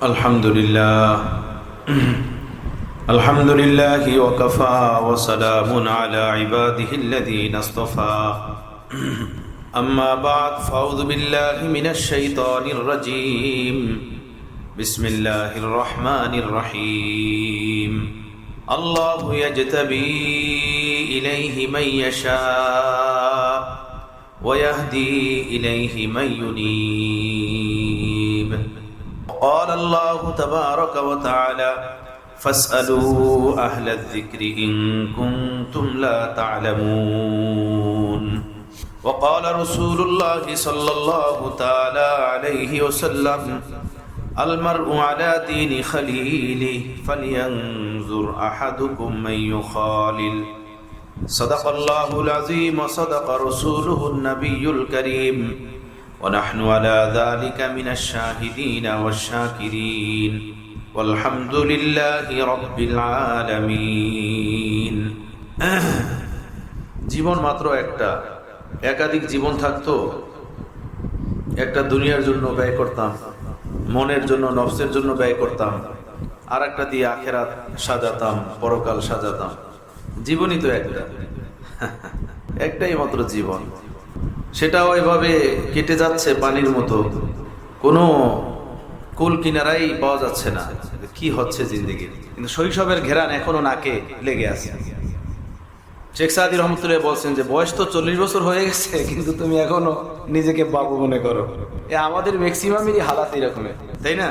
الحمد لله الحمد لله وكفى وسلام على عباده الذين اصطفى أما بعد فأعوذ بالله من الشيطان الرجيم بسم الله الرحمن الرحيم الله يجتبي إليه من يشاء ويهدي إليه من ينيب قال الله تبارك وتعالى فاسألوا أهل الذكر إن كنتم لا تعلمون وقال رسول الله صلى الله تعالى عليه وسلم المرء على دين خليله فلينظر أحدكم من يخالل صدق الله العظيم وصدق رسوله النبي الكريم ونحن على ذلك من الشاهدين والشاكرين والحمد لله رب العالمين জীবন মাত্র একটা, একাধিক জীবন থাকতো। একটা দুনিয়ার জন্য ব্যয় করতাম, মনের জন্য নফসের জন্য ব্যয় করতাম, আর একটা দিয়ে আখেরাত সাজাতাম, পরকাল সাজাতাম। জীবনই তো একটা, একটাই মাত্র জীবন, সেটাও এভাবে কেটে যাচ্ছে পানির মতো, কোনো কুল কিনারাই পাওয়া যাচ্ছে না। কি হচ্ছে জিন্দেগির? কিন্তু শৈশবের ঘেরান এখনো নাকে লেগে আছে। শেখ সাদি রহমতুল্লাহ বলছেন যে বয়স তো 40 বছর হয়ে গেছে, কিন্তু তুমি এখনো নিজেকে বাবু মনে করো। আমাদের ম্যাক্সিমামেরই হালাত এরকমের, তাই না?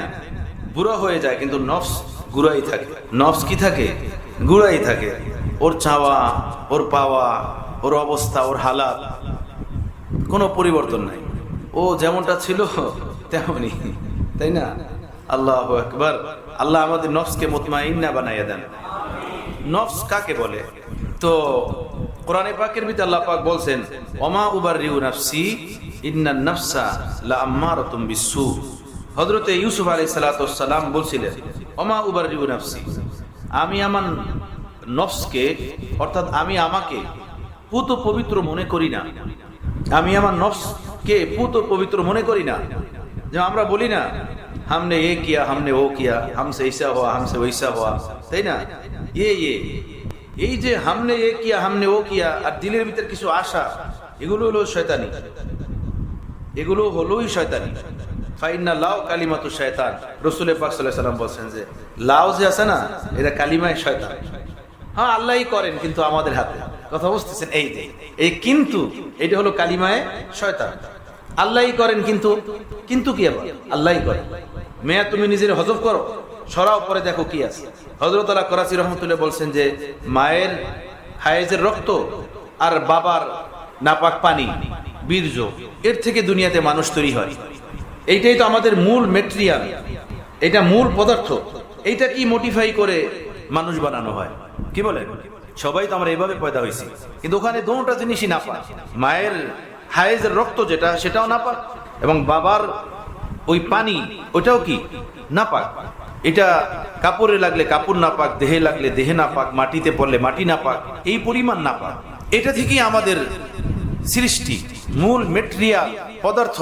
বুড়ো হয়ে যায় কিন্তু নফস গুড়াই থাকে। নফস কি থাকে? গুড়াই থাকে। ওর চাওয়া, ওর পাওয়া, ওর অবস্থা, ওর হালাত কোনো পরিবর্তন নাই। ও যেমনটা ছিল তেমনই, তাই না? আল্লাহু আকবার। আল্লাহ আমাদের নফসকে মুতমাইন্না বানাইয়া দেন। নফস কাকে বলে? তো কোরআনে পাকের ভিতরে আল্লাহ পাক বলছেন ওমা উবাররিউ নাফসি ইন্নান নাফসা লাআম্মারাতুম বিসসু। হযরতে ইউসুফ আলাইহিস সালাতু ওয়াস সালাম বলছিলেন ওমা উবাররিউ নাফসি, আমি আমার নফসকে, অর্থাৎ আমি আমাকে পুত পবিত্র মনে করি না। আমি আমার নফসকে পুত পবিত্র মনে করি না। যে আমরা বলি না हमने ये किया, हमने वो किया, हमसे ऐसा हुआ, हमसे वैसा हुआ, তাই না? এই যে हमने ये किया, हमने वो किया, আর দিলের ভিতর কিছু আশা, এগুলো হলো শয়তানি। এগুলো হলোই শয়তানি। ফাইন্না লাউ কালিমাতু শয়তান। রাসূল পাক সাল্লাল্লাহু আলাইহি ওয়াসাল্লাম বলেন যে লাউ যে আছে না, এটা কালিমায়ে শয়তান। হ্যাঁ, আল্লাহই করেন, কিন্তু আমাদের হাতে। কথা বুঝতেছেন? এই কিন্তু এটা হলো কালিমায়ে শয়তান। আল্লাহই করেন, কিন্তু কি আবার? আল্লাহই করেন। মেয়া তুমি নিজের হজব করো, সরাও, পরে দেখো কি আছে। হযরত আলা করাচি রহমতুল্লাহ বলছেন যে মায়ের হায়েজের রক্ত আর বাবার নাপাক পানি, বীর্য, এর থেকে দুনিয়াতে মানুষ তৈরি হয়। এইটাই তো আমাদের মূল মেটেরিয়াল, এটা মূল পদার্থ। এইটা কি মডিফাই করে মানুষ বানানো হয়? কি বলে? সবাই তো আমরা এইভাবে পয়দা হয়েছি, কিন্তু ওখানে দুটো জিনিসই নাপাক। মায়ের হায়েজের রক্ত যেটা, সেটাও নাপাক, এবং বাবার ওই পানি, ওটাও কি নাপাক। এটা কাপড়ে লাগলে কাপড় নাপাক, দেহে লাগলে দেহে নাপাক, মাটিতে পড়লে মাটি নাপাক, এই পরিমাণ নাপাক। এটা থেকেই আমাদের সৃষ্টি, মূল মেটেরিয়াল পদার্থ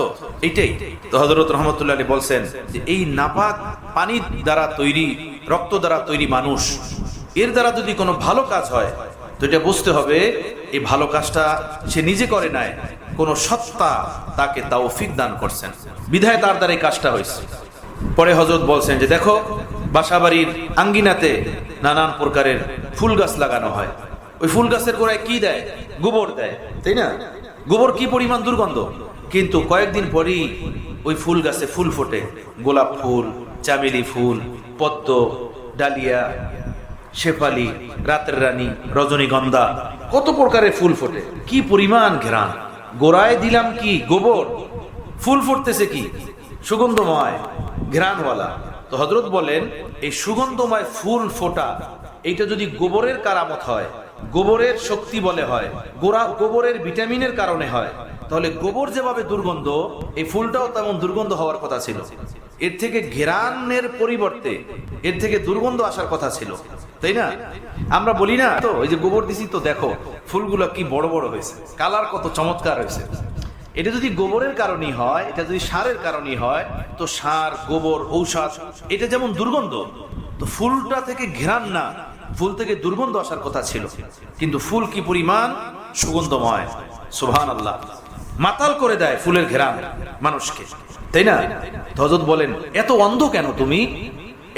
এটাই। তো হযরত রহমতুল্লাহ আলাইহি বলছেন যে এই নাপাক পানির দ্বারা তৈরি, রক্ত দ্বারা তৈরি মানুষ, এর দ্বারা যদি কোনো ভালো কাজ হয়, তো এটা বুঝতে হবে এই ভালো কাজটা সে নিজে করে নাই, কোন সত্তা তাকে তৌফিক দান করছেন, বিধায় তার দ্বারা এই কাজটা হয়েছে। পরে হযরত বলছেন যে দেখো, বাসাবাড়ির আঙ্গিনাতে নানান প্রকারের ফুল গাছ লাগানো হয়। ওই ফুল গাছের গোড়ায় কি দেয়? গোবর দেয়, তাই না? গোবর কি পরিমাণ দুর্গন্ধ, কিন্তু কয়েকদিন পরই ওই ফুল গাছে ফুল ফোটে। গোলাপ ফুল, চামেলি ফুল, পদ্ম, ডালিয়া, শেফালি, রাতের রানী, রজনীগন্ধা, কত প্রকারের ফুল ফোটে। কি পরিমাণ ঘ্রাণ! গোড়ায় দিলাম কি? গোবর। ফুল ফুটতেছে কি? সুগন্ধময়, ঘ্রাণওয়ালা। তো হযরত বলেন এই সুগন্ধময় ফুল ফোটা, এইটা যদি গোবরের কারামত হয়, গোবরের শক্তি বলে হয়, গোবরের ভিটামিনের কারণে হয়, তাহলে গোবর যেভাবে দুর্গন্ধ, এই ফুলটাও তেমন দুর্গন্ধ হওয়ার কথা ছিল। এর থেকে ঘ্রাণের পরিবর্তে এর থেকে দুর্গন্ধ আসার কথা ছিল, তাই না? আমরা বলি না তো, ওই যে গোবর দিছি তো দেখো ফুলগুলো কি বড় বড় হয়েছে, কালার কত চমৎকার হয়েছে। এটা যদি গোবরের কারণেই হয়, এটা যদি সারের কারণেই হয়, তো সার, গোবর, ঔষধ এটা যেমন দুর্গন্ধ, তো ফুলটা থেকে ঘ্রাণ না, ফুল থেকে দুর্গন্ধ আসার কথা ছিল, কিন্তু ফুল কি পরিমাণ সুগন্ধময়! সুবহানাল্লাহ। মাতাল করে দেয় ফুলের ঘ্রাণ মানুষকে, তাই না? হযরত বলেন, এত অন্ধ কেন তুমি,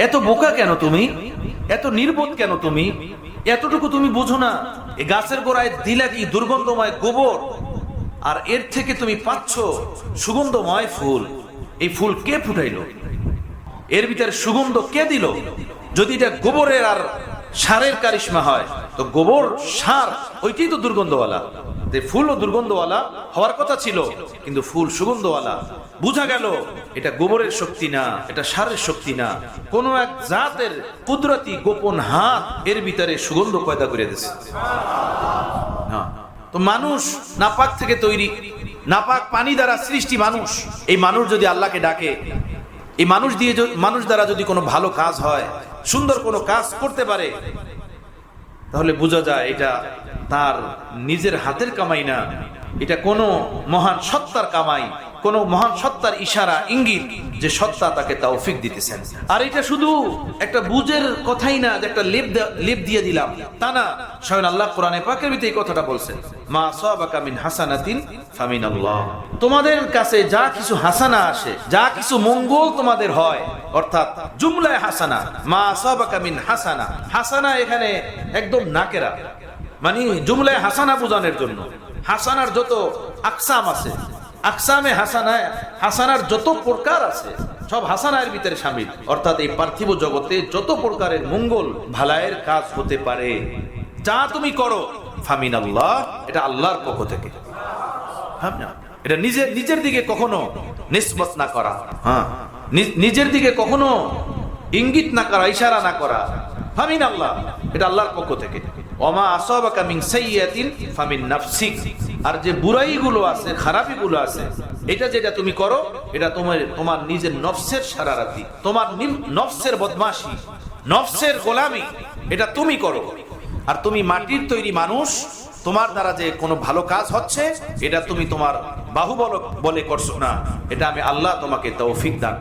এত বোকা কেন তুমি, এত নির্বোধ কেন তুমি, এতটুকু তুমি বুঝো না এই গাছের গোড়ায় দিলা কি দুর্গন্ধময় গোবর, আর এর থেকে তুমি পাচ্ছ সুগন্ধময় ফুল। এই ফুল কে ফুটাইলো? এর ভিতরে সুগন্ধ কে দিল? যদি এটা গোবরের আর সারের কারিশমা হয়, তো গোবর, সার ওইটাই তো দুর্গন্ধওয়ালা। ফুলও দুর্গন্ধওয়ালা হওয়ার কথা ছিল, কিন্তু ফুল সুগন্ধওয়ালা। বুঝা গেল এটা গোবরের শক্তি না, এটা সারের শক্তি না, কোন এক জাতের কুদরতি গোপন হাত এর ভিতরে সুগন্ধ পয়দা করে দিয়েছে। হ্যাঁ, তো মানুষ নাপাক থেকে তৈরি, নাপাক পানি দ্বারা সৃষ্টি মানুষ। এই মানুষ যদি আল্লাহকে ডাকে, এই মানুষ দ্বারা যদি কোনো ভালো কাজ হয়, সুন্দর কোনো কাজ করতে পারে, তাহলে বোঝা যায় এটা তার নিজের হাতের কামাই না, এটা কোনো মহান সত্তার কামাই, কোন মহান সত্তার ইশারা, ইঙ্গিত যে সত্তা তাকে তৌফিক দিতেছেন। আর এটা শুধু একটা বুঝের কথাই না যে একটা লেপ দিয়ে দিলাম, তা না। স্বয়ং আল্লাহ কোরআনে পাকের ভিতরে এই কথাটা বলছেন, মা আসাবাকা মিন হাসানাতিন ফামিনাল্লাহ। তোমাদের কাছে যা কিছু হাসানা আসে, যা কিছু মঙ্গল তোমাদের হয়, অর্থাৎ জুমলায় হাসানা, মা আসাবাকা মিন হাসানা। হাসানা এখানে একদম নাকেরা, মানে জুমলায় হাসানা বোঝানোর জন্য। হাসানার যত আকসাম আছে, আকসামে হাসানায়, হাসানার যত প্রকার আছে, সব হাসানার ভিতরে শামিল। অর্থাৎ এই পার্থিব জগতে যত প্রকারের মঙ্গল ভালায়ের কাজ হতে পারে, যা তুমি করো ফামিনাল্লাহ, এটা আল্লাহর পক্ষ থেকে। এটা নিজের দিকে কখনো নিসবত না করা, হ্যাঁ, নিজের দিকে কখনো ইঙ্গিত না করা, ইশারা না করা। ফামিনাল্লাহ, এটা আল্লাহর পক্ষ থেকে। ওমা আসাবাকা মিন সাইয়্যাতিন ফামিন নাফসিক। আর যে বুরাইগুলো আছে, খারাপিগুলো আছে, এটা যেটা তুমি করো, এটা তোমার নিজের নফসের শারারাতি, তোমার নফসের বদমাশি, নফসের গোলামি, এটা তুমি করো। আর তুমি মাটির তৈরি মানুষ, তোমার দ্বারা যে কোনো ভালো কাজ হচ্ছে, এটা তুমি তোমার বাহুবল বলে করছো না, এটা আমি আল্লাহ তোমাকে তৌফিক দান,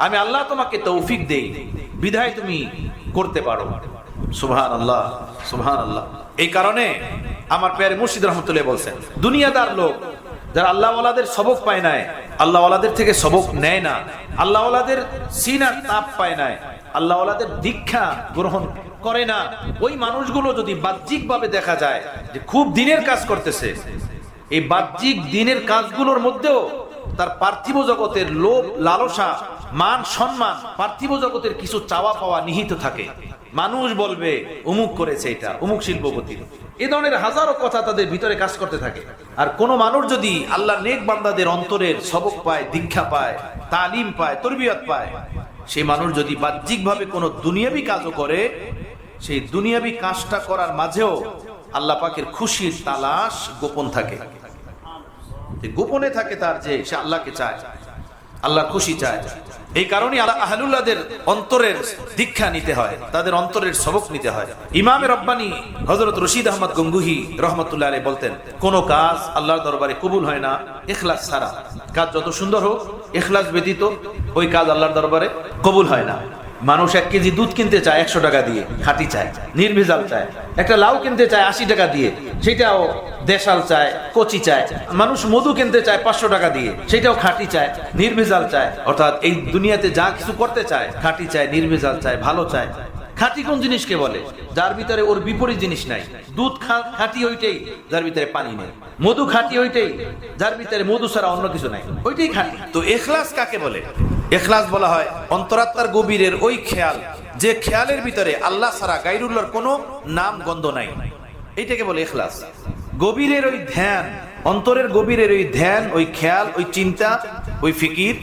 আমি আল্লাহ তোমাকে তৌফিক দেই, বিধায় তুমি করতে পারো। সুবহানাল্লাহ, সুবহানাল্লাহ। এই কারণে আমার প্যারে মুর্শিদ রহমতুল্লাহ বলছেন, দুনিয়াদার লোক যারা আল্লাহওয়ালাদের সবক পায় নাই, আল্লাহওয়ালাদের থেকে সবক নেয় না, আল্লাহওয়ালাদের সিনার তাপ পায় নাই, আল্লাহওয়ালাদের দীক্ষা গ্রহণ করে না, ওই মানুষগুলো যদি বাহ্যিক ভাবে দেখা যায় যে খুব দিনের কাজ করতেছে, এই বাহ্যিক দিনের কাজগুলোর মধ্যেও তার পার্থিব জগতের লোভ, লালসা, মান, সম্মান, পার্থিব জগতের কিছু চাওয়া পাওয়া নিহিত থাকে। মানুষ বলবে অমুক করেছে, এটা অমুক শিল্পপতি, এ ধরনের হাজারো কথা তাদের ভিতরে কাজ করতে থাকে। আর কোন মানুষ যদি আল্লাহর নেক বান্দাদের অন্তরের সবক পায়, দীক্ষা পায়, তালিম পায়, তরবিয়ত পায়, সেই মানুষ যদি বাহ্যিক ভাবে কোনো দুনিয়াবি কাজও করে, সেই দুনিয়াবি কাজটা করার মাঝেও আল্লাহ পাকের খুশির তালাশ গোপন থাকে, গোপনে থাকে তার, যে সে আল্লাহকে চায়, আল্লাহর খুশি চায়। এই কারণে আহলুল্লাহদের অন্তরের দীক্ষা নিতে হয়, তাদের অন্তরের সবক নিতে হয়। ইমামে রব্বানী হযরত রশিদ আহমদ গঙ্গুহি রহমতুল্লাহ আলাইহি বলতেন, কোন কাজ আল্লাহর দরবারে কবুল হয় না ইখলাস ছাড়া। কাজ যত সুন্দর হোক, ইখলাস ব্যতীত ওই কাজ আল্লাহর দরবারে কবুল হয় না। মানুষ 1 কেজি দুধ কিনতে চায় 100 টাকা দিয়ে, খাঁটি চায়, নির্ভেজাল চায়। একটা লাউ কিনতে চায় 80 টাকা দিয়ে, সেটাও দেশাল চায়, কচি চায়। মানুষ মধু কিনতে চায় 500 টাকা দিয়ে, সেটাও খাঁটি চায়, নির্ভেজাল চায়। অর্থাৎ এই দুনিয়াতে যা কিছু করতে চায়, খাঁটি চায়, নির্ভেজাল চায়, ভালো চায়। খাঁটি কোন জিনিসকে বলে? যার ভিতরে ওর বিপরীত জিনিস নাই। দুধ খাঁটি ওইটাই যার ভিতরে পানি নেই, মধু খাঁটি ওইটাই যার ভিতরে মধু ছাড়া অন্য কিছু নাই, ওইটাই খাঁটি। তো ইখলাস কাকে বলে? ইখলাস বলা হয় অন্তরাত্মার গভীরের ওই খেয়াল, যে খেয়ালের ভিতরে আল্লাহ ছাড়া গায়রুল্লাহর কোনো নাম গন্ধ নাই, এইটাকে বলে ইখলাস। গভীরের ওই ধ্যান, অন্তরের গভীরের ওই ধ্যান, ওই খেয়াল, ওই চিন্তা, ওই ফিকির,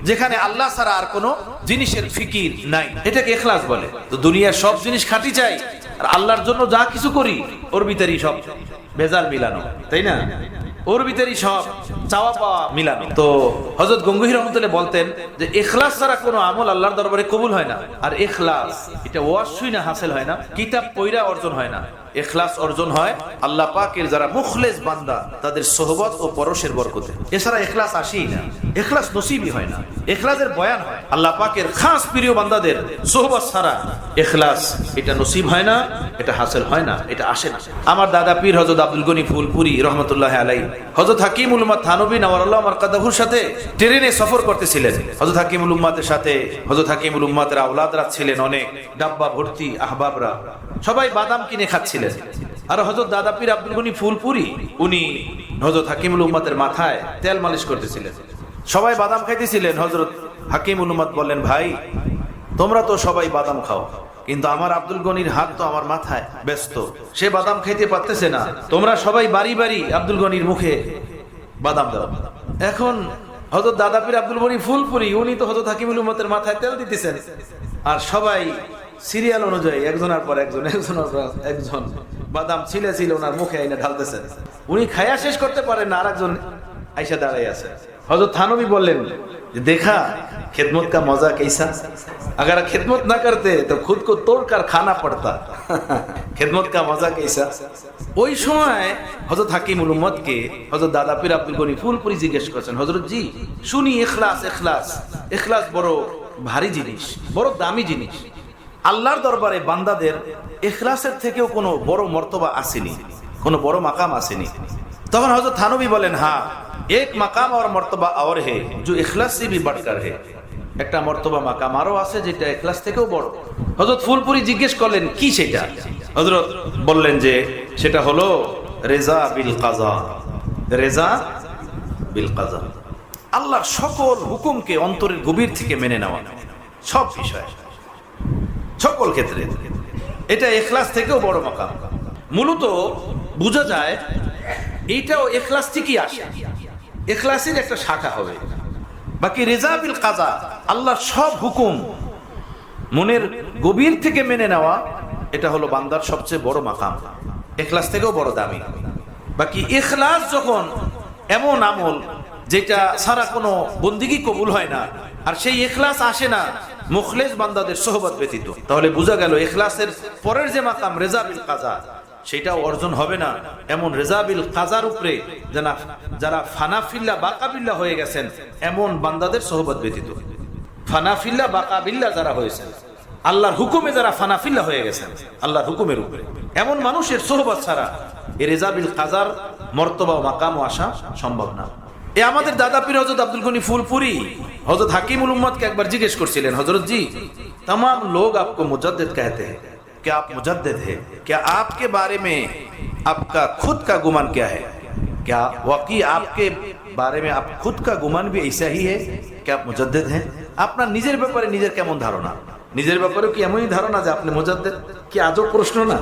যেখানে আল্লাহ ছাড়া আর কোনো জিনিসের ফিকির নাই, এটাকে ইখলাস বলে। তো দুনিয়ার সব জিনিস খাঁটি চাই, আর আল্লাহর জন্য যা কিছু করি ওর ভিতরেই সব ভেজাল মিলানো, তাই না? ওর ভিতরেই সব চাওয়া পাওয়া মিলানো। তো হযরত গঙ্গুহি রহমাতুল্লাহ বলতেন যে ইখলাস ছাড়া কোনো আমল আল্লাহর দরবারে কবুল হয় না। আর ইখলাস এটা ওয়াজ শুনে হাসিল হয় না, কিতাব পড়া অর্জন হয় না। ইখলাস অর্জন হয় আল্লাহ পাকের যারা মুখলেস বান্দা তাদের সোহবত ও পরশের বরকতে। এছাড়া ইখলাস আসেই না, ইখলাস নসিবই হয় না। ইখলাসের বয়ান হয় আল্লাহ পাকের খাস প্রিয় বান্দাদের সোহবত ছাড়া ইখলাস এটা নসিব হয় না, এটা হাসিল হয় না, এটা আসে না। আমার দাদা পীর হযরত আব্দুল গনি ফুলপুরি রহমাতুল্লাহি আলাইহি হযরত হাকিমুল উম্মাত থানবী নওয়ারুল্লাহ মারকাদাহুর সাথে ট্রেনে সফর করতেছিলেন। হযরত হাকিমুল উম্মাতের সাথে হযরত হাকিমুল উম্মাতের আওলাদরা ছিলেন অনেক, ডাব্বা ভর্তি আহবাবরা, সবাই বাদাম কিনে খাচ্ছিলেন। আর হযরত দাদা পীর আব্দুল গনি ফুলপুরি উনি হযরত হাকিমুল উম্মাতের মাথায় তেল মালিশ করতেছিলেন। সবাই বাদাম খাইতেছিলেন। হযরত হাকিমুল উম্মাত বললেন, ভাই তোমরা তো সবাই বাদাম খাও, কিন্তু আমার আব্দুল গনির হাত তো আমার মাথায় ব্যস্ত, সে বাদাম খাইতে পারতেছে না। তোমরা সবাই বাড়ি বাড়ি আব্দুল গনির মুখে বাদাম দাও। এখন হযরত দাদা পীর আব্দুল গনি ফুলপুরি উনি তো হযরত হাকিমুল উম্মাতের মাথায় তেল দিতেছেন, আর সবাই সিরিয়াল অনুযায়ী একজনের পর একজন একজন বাদাম ছিলে ওনার মুখে এনে ঢালতেছেন। উনি খায়া শেষ করতে পারেন না, আরেকজন আইসা দাঁড়াই আছে। হযরত থানবী বললেন, देखा खिदमत का मजा कैसा, अगर खिदमत ना करते तो खुद को तोड़कर खाना पड़ता। खिदमत का मजा कैसा। ওই সময় হযরত হাকিমুল উম্মতকে হযরত দাদা পীর আব্দুল গনি ফুলপুরি জিজ্ঞেস করেছেন, হযরত জি শুনি ইখলাস ইখলাস ইখলাস বড় ভারী জিনিস, বড় দামি জিনিস। আল্লাহর দরবারে বান্দাদের ইখলাসের থেকেও কোনো বড় মর্তবা আসেনি, কোনো বড় মাকাম আসেনি। তখন হযরত থানবী বলেন, হ্যাঁ एक मकाम और मर्तबा और है जो इखलास से भी बढ़कर है। একটা মর্তবা মাকাম আরো আছে যেটা ইখলাস থেকেও বড়। হযরত ফুলপুরি জিজ্ঞেস করলেন, কি সেটা? হযরত বললেন যে সেটা হলো রেজা বিল কাজা। রেজা বিল কাজা, আল্লাহর সকল হুকুমকে অন্তরের গভীর থেকে মেনে নেওয়া, সব বিষয় সকল ক্ষেত্রে। এটা ইখলাস থেকেও বড় মাকাম। মূলত বোঝা যায় এইটাও ইখলাস থেকেই আসে, ইখলাসের একটা শাখা হবে। বাকি রেজা বিল কাজা, আল্লাহর সব হুকুম মনের গভীর থেকে মেনে নেওয়া, এটা হলো বান্দার সবচেয়ে বড় মাকাম, ইখলাস থেকেও বড় দামি। বাকি ইখলাস যখন এমন আমল যেটা সারা কোনো বন্দিগি কবুল হয় না, আর সেই ইখলাস আসে না মুখলেস বান্দাদের সোহবত ব্যতীত, তাহলে বোঝা গেল ইখলাসের পরের যে মাকাম রেজা বিল কাজা সেটাও অর্জন হবে না। এমন রেজা বিল কাজার উপরে যারা ফানাফিল্লা বাকাবিল্লা হয়ে গেছেন এমন বান্দাদের সোহবত ব্যতীত, ফানাফিল্লা বাকাবিল্লা যারা হয়েছেন, আল্লাহর হুকুমে যারা ফানাফিল্লা হয়ে গেছেন আল্লাহর হুকুমের উপরে, এমন মানুষের সোহবত ছাড়া এই রেজা বিল কাজার মর্তবা ও মাকামও আসা সম্ভব না। এ আমাদের দাদা পীর হযরত আব্দুল গনি ফুলপুরি হযরত হাকিমুল উম্মতকে একবার জিজ্ঞেস করছিলেন, হযরত জি तमाम लोग आपको मुजद्दिद कहते हैं, क्या आप मुजद्दिद हैं? क्या आपके बारे में आपका खुद का गुमान क्या है? क्या वाकई आपके बारे में आप खुद का गुमान भी ऐसा ही है? क्या आप मुजद्दिद हैं? আপনার নিজের ব্যাপারে নিজের কেমন ধারণা? নিজের ব্যাপারে কি এমনই ধারণা যে আপনি মুজাদ্দিদ? কি আজব প্রশ্ন না?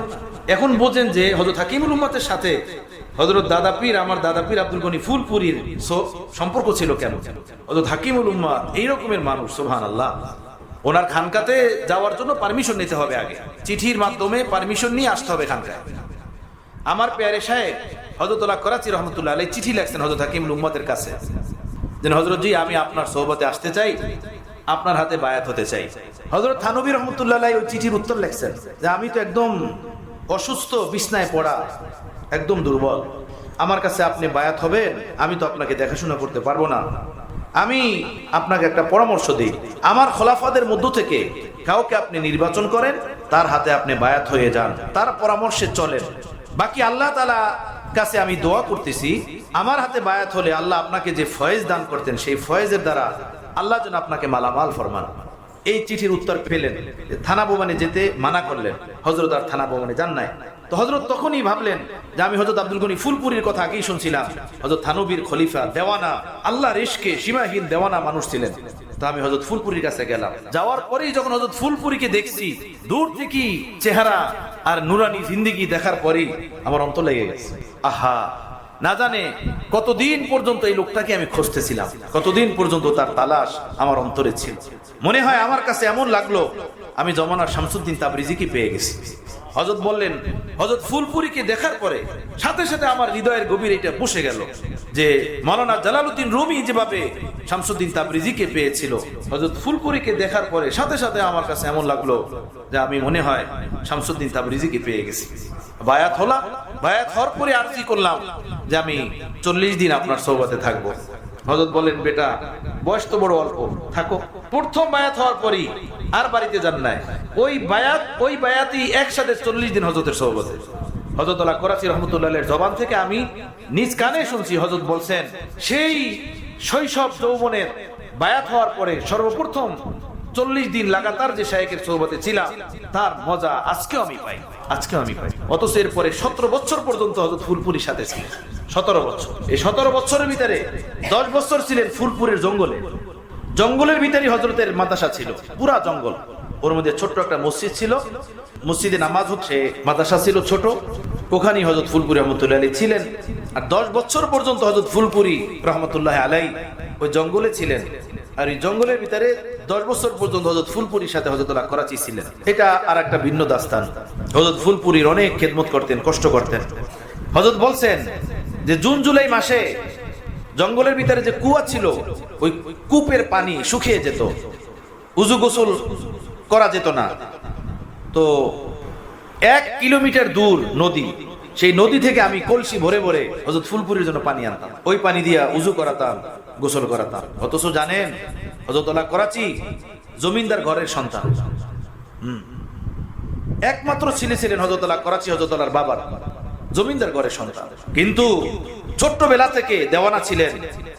এখন বোঝেন যে হযরত হাকিমুল উম্মতের সাথে হযরত দাদা পীর, আমার দাদা পীর আব্দুল গনি ফুলপুরির সম্পর্ক ছিল কেমন। হযরত হাকিমুল উম্মাত এই রকমের মানুষ, সুবহানাল্লাহ। ওনার খানকাতে যাওয়ার জন্য পারমিশন নিতে হবে, আগে চিঠির মাধ্যমে পারমিশন নিয়ে আসতে হবে খানকায়। আমার পেয়ারে সাহেব হযরতুল্লাহ করাচি রহমতুল্লাহ আলাইহি চিঠি লিখছেন হযরত হাকিমুল উম্মতের কাছে যে হযরত জি আমি আপনার সোহবতে আসতে চাই, আপনার হাতে বায়াত হতে চাই। হযরত থানবী রহমতুল্লাহ আলাইহি ওই চিঠির উত্তর লিখছেন যে আমি তো একদম অসুস্থ, বিছনায় পড়া, একদম দুর্বল, আমার কাছে আপনি বায়াত হবেন, আমি তো আপনাকে দেখাশোনা করতে পারবো না। আমি আপনাকে একটা পরামর্শ দিই, আমার খলাফাদের মধ্য থেকে কাউকে আপনি নির্বাচন করেন, তার হাতে আপনি বায়াত হয়ে যান, তার পরামর্শে চলেন। বাকি আল্লাহ তাআলা কাছে আমি দোয়া করতেছি, আমার হাতে বায়াত হলে আল্লাহ আপনাকে যে ফয়েজ দান করতেন সেই ফয়েজের দ্বারা আল্লাহ যেন আপনাকে মালামাল ফরমান। এই চিঠির উত্তর পেলেন, থানা ভবনে যেতে মানা করলেন, হযরত আর থানা ভবনে যান নাই। তো হযরত তখনই ভাবলেন যে আমি হযরত আব্দুল গনি ফুলপুরির কথা আগেই শুনছিলাম, হযরত থানবীর খলিফা, দেওয়ানা, আল্লাহর ইশকে সীমাহীন দেওয়ানা মানুষ ছিলেন। তো আমি হযরত ফুলপুরির কাছে গেলাম। যাওয়ার পরেই যখন হযরত ফুলপুরিকে দেখছি, দূর থেকে চেহারা আর নুরানি জিন্দেগি দেখার পরেই আমার অন্তর লেগে গেছে। আহা, না জানে কতদিন পর্যন্ত এই লোকটাকে আমি খুঁজতেছিলাম, কতদিন পর্যন্ত তার তালাশ আমার অন্তরে ছিল। মনে হয় আমার কাছে এমন লাগলো আমি জমানার শামসুদ্দিন তাবরিজিকে পেয়ে গেছি। হযরত বললেন, হযরত ফুলপুরিকে দেখার পরে সাথে সাথে আমার হৃদয়ের গভীরে এটা বসে গেল যে মাওলানা জালালউদ্দিন রুমি যেভাবে শামসুদ্দিন তাবরিজিকে পেয়েছিল, হযরত ফুলপুরিকে দেখার পরে সাথে সাথে আমার কাছে এমন লাগলো যে আমি মনে হয় শামসুদ্দিন তাবরিজিকে পেয়ে গেছি। বায়াত হলাম, বায়াত হওয়ার পরে আরজি করলাম যে আমি 40 দিন আপনার সোহবতে থাকবো। হযরত বলেন, বেটা বয়স তো বড় অল্প, থাকো। প্রথম বায়াত হওয়ার পরই আর বাড়িতে যান নাই, ওই বায়াতই একসাথে 40 দিন হযরতের সোহবতে। হযরত আল্লাহ করাচি রহমতুল্লাহের জবান থেকে আমি নিজ কানে শুনছি, হযরত বলছেন সেই শৈশব যৌবনের বায়াত হওয়ার পরে সর্বপ্রথম 40 দিন লাগাতার যে শায়েখের সোহবতে ছিলাম তার মজা আজকেও আমি পাই। অথচ এরপরে 17 বছর পর্যন্ত হযরত ফুলপুরির সাথে ছিলেন। 17 বছর। এই 17 বছরের ভিতরে 10 বছর ছিলেন ফুলপুরের জঙ্গলের ভিতরে হযরতের মাদ্রাসা ছিল, পুরা জঙ্গল। ওর মধ্যে ছোট্ট একটা মসজিদ ছিল, মসজিদে নামাজ হচ্ছে, মাদ্রাসা ছিল ছোট, ওখানেই হযরত ফুলপুরি রহমতুল্লাহ আলাইহি ছিলেন। আর 10 বছর পর্যন্ত হযরত ফুলপুরি রহমতুল্লাহ আলাইহি ওই জঙ্গলে ছিলেন। আর এই জঙ্গলের ভিতরে 10 বছর পর্যন্ত হযরত ফুলপুরির সাথে হযরত আল্লাহ করাচি ছিলেন। এটা আর একটা ভিন্ন দাস্তান। হযরত ফুলপুরির অনেক খেদমত করতেন, কষ্ট করতেন। হযরত বলছেন যে জুন জুলাই মাসে জঙ্গলের ভিতরে যে কুয়া ছিল, ওই কূপের পানি শুকিয়ে যেত, উযু গোসল করা যেত না। তো 1 কিলোমিটার দূর নদী, সেই নদী থেকে আমি কলসি ভরে ভরে হযরত ফুলপুরির জন্য পানি আনতাম, ওই পানি দিয়া উযু করাতাম, গোসল করাতাম। অথচ জানেন হযরত আল্লাহ করাচি জমিনদার ঘরের সন্তান, একমাত্র ছেলে ছিলেন হযরত আল্লাহ করাচি, হযরত আল্লাহর বাবার জমিনদার ঘরের সন্তান। কিন্তু ছোট্টবেলা থেকে দেওয়ানা ছিলেন,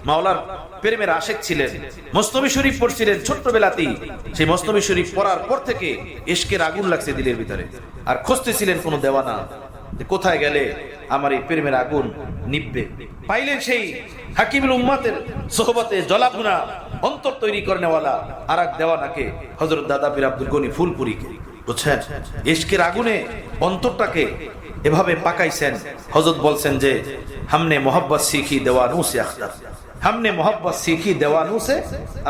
মাওলার প্রেমের আশেক ছিলেন, মসনবী শরীফ পড়ছিলেন ছোট্টবেলাতেই। সেই মসনবী শরীফ পড়ার পর থেকে ইশকের আগুন লাগছে দিলের ভিতরে। আর খুঁজতেছিলেন কোন দেওয়ানা, যে কোথায় গেলে আমার এই প্রেমের আগুন নিভবে। পাইলেন সেই হাকিমুল উম্মাতের সোহবতে জলাভুনা অন্তর তৈরি করেনেওয়ালা আর এক দেওয়ানাকে, হযরত দাদা পীর আব্দুল গনি ফুলপুরিকে। বুঝছেন, ইশকের আগুনে অন্তরটাকে এভাবে পাকাইছেন। হযরত বলছেন যে हमने मोहब्बत सीखी देवानू से अख्तर, हमने मोहब्बत सीखी देवानू से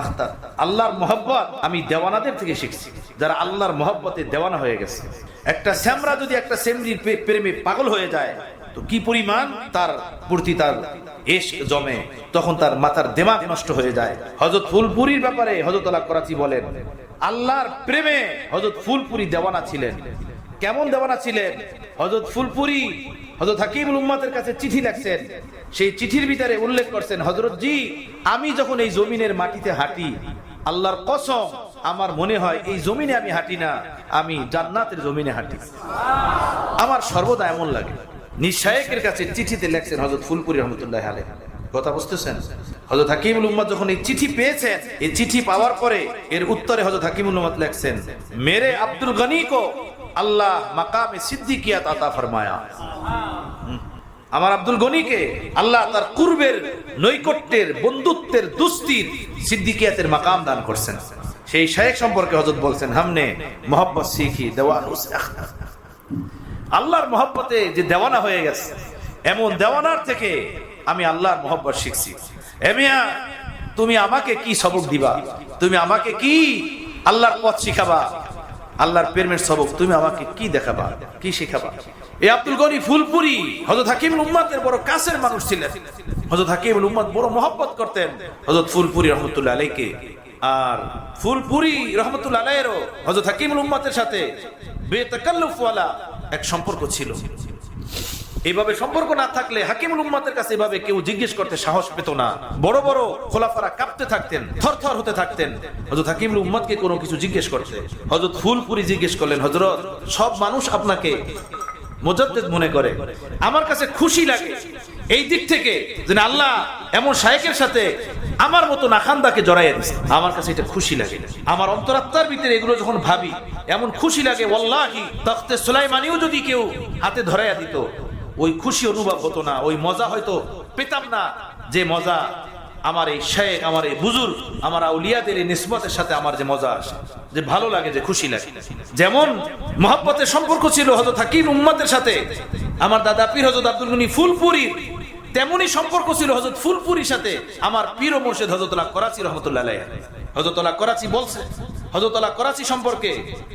अख्तर। আল্লাহর মোহব্বত আমি দেওয়ানাদের থেকে শিখছি, যারা আল্লাহর মোহব্বতে দেওয়ানা হয়ে গেছে। একটা স্যামরা যদি একটা সেমরির প্রেমে পাগল হয়ে যায়, তো কি পরিমাণ তার প্রতি তার ইশক জমে, তখন তার মাথার দিমাগ নষ্ট হয়ে যায়। হযরত ফুলপুরির ব্যাপারে হযরত আল্লাহ করাচি বলেন, আল্লাহর প্রেমে হযরত ফুলপুরি দেওয়ানা ছিলেন। কেমন দেওয়ানা ছিলেন? হযরত ফুলপুরি হযরত হাকিমুল উম্মাতের কাছে চিঠি লিখছেন, সেই চিঠির ভিতরে উল্লেখ করছেন, হযরত জি আমি যখন এই জমিনের মাটিতে হাঁটি, আল্লাহর কসম আমার মনে হয় এই জমিনে আমি হাঁটি না, আমি জান্নাতের জমিনে হাঁটি। আমার সর্বদা এমন লাগে। নিঃশায়েকের কাছে চিঠিতে লিখছেন হযরত ফুলপুরি রহমতুল্লাহ আলাইহি। কথা বুঝতেছেন? হযরত হাকিমুল উম্মাত যখন এই চিঠি পেয়েছেন, এই চিঠি পাওয়ার পরে এর উত্তরে হযরত হাকিমুল উম্মাত লিখছেন, মেরে আব্দুল গনি কো আল্লাহ মাকামে সিদ্দিকিয়াত আতা ফরমায়া। আমার আব্দুল গনিকে আল্লাহ তার কুরবের, নৈকট্যের, বন্ধুত্বের, দুস্তির, সিদ্দিকিয়াতের মাকাম দান করছেন। সেই শায়েখ সম্পর্কে হযরত বলছেন, हमने मोहब्बत सीखी देवानू से अख्तर। আল্লাহর মহব্বতে যে দেওয়ানা হয়ে গেছে, এমন দেওয়ানার থেকে আমি আল্লাহর মহব্বত শিখছি। এ মিয়া, তুমি আমাকে কি সবক দিবা? তুমি আমাকে কি আল্লাহর পথ শিখাবা? আল্লাহর প্রেমের সবক তুমি আমাকে কি দেখাবা, কি শিখাবা? এই আব্দুল গনি ফুলপুরি হযরত হাকিমুল উম্মাতের বড় কাছের মানুষ ছিলেন। হযরত হাকিমুল উম্মাত বড় মহব্বত করতেন হযরত ফুলপুরি রহমতুল্লাহ আলাইহিকে। আর ফুলপুরি রহমতুল্লাহ আলাইহিরও হযরত হাকিমুল উম্মাতের সাথে বেতাকাল্লুফ ওয়ালা এক সম্পর্ক ছিল। এইভাবে সম্পর্ক না থাকলে হাকিমুল উম্মাতের কাছে এভাবে কেউ জিজ্ঞেস করতে সাহস পেত না। বড় বড় খোলাফারা কাঁপতে থাকতেন, থরথর হতে থাকতেন হযরত হাকিমুল উম্মাতকে কোনো কিছু জিজ্ঞেস করতে। হযরত ফুলপুরি জিজ্ঞেস করলেন, হযরত সব মানুষ আপনাকে মুজাদ্দিদ মনে করে, আমার কাছে খুশি লাগে এই দিক থেকে যে আল্লাহ এমন শায়েখের সাথে আমার মতো নাখান্দাকে জড়াইয়া দিয়েছে। আমার কাছে এটা খুশি লাগে, আমার অন্তরাত্মার ভিতরে এগুলো যখন ভাবি এমন খুশি লাগে। ওয়াল্লাহি তখতে সুলাইমানিও যদি কেউ হাতে ধরাইয়া দিত, ওই খুশি অনুভব হতো না, ওই মজা হয়তো পেতাম না যে মজা আমার এই শায়েখ, আমার এই বুজুর্গ, আমার আউলিয়াদের এই নিসবতের সাথে আমার যে মজা আসে, যে ভালো লাগে, যে খুশি লাগে। যেমন মহব্বতের সম্পর্ক ছিল হযরত হাকিম উম্মাতের সাথে আমার দাদা পীর হযরত আব্দুল গনি ফুলপুরির, তেমনি সম্পর্ক ছিল হযরত ফুলপুরির সাথে আমার পীর ও মুর্শিদ হযরত আল্লাহ করাচি রহমতুল্লাহ আলাইহি। হযরত আল্লাহ করাচি বলছে, হযরত আলা করাচি সম্পর্কে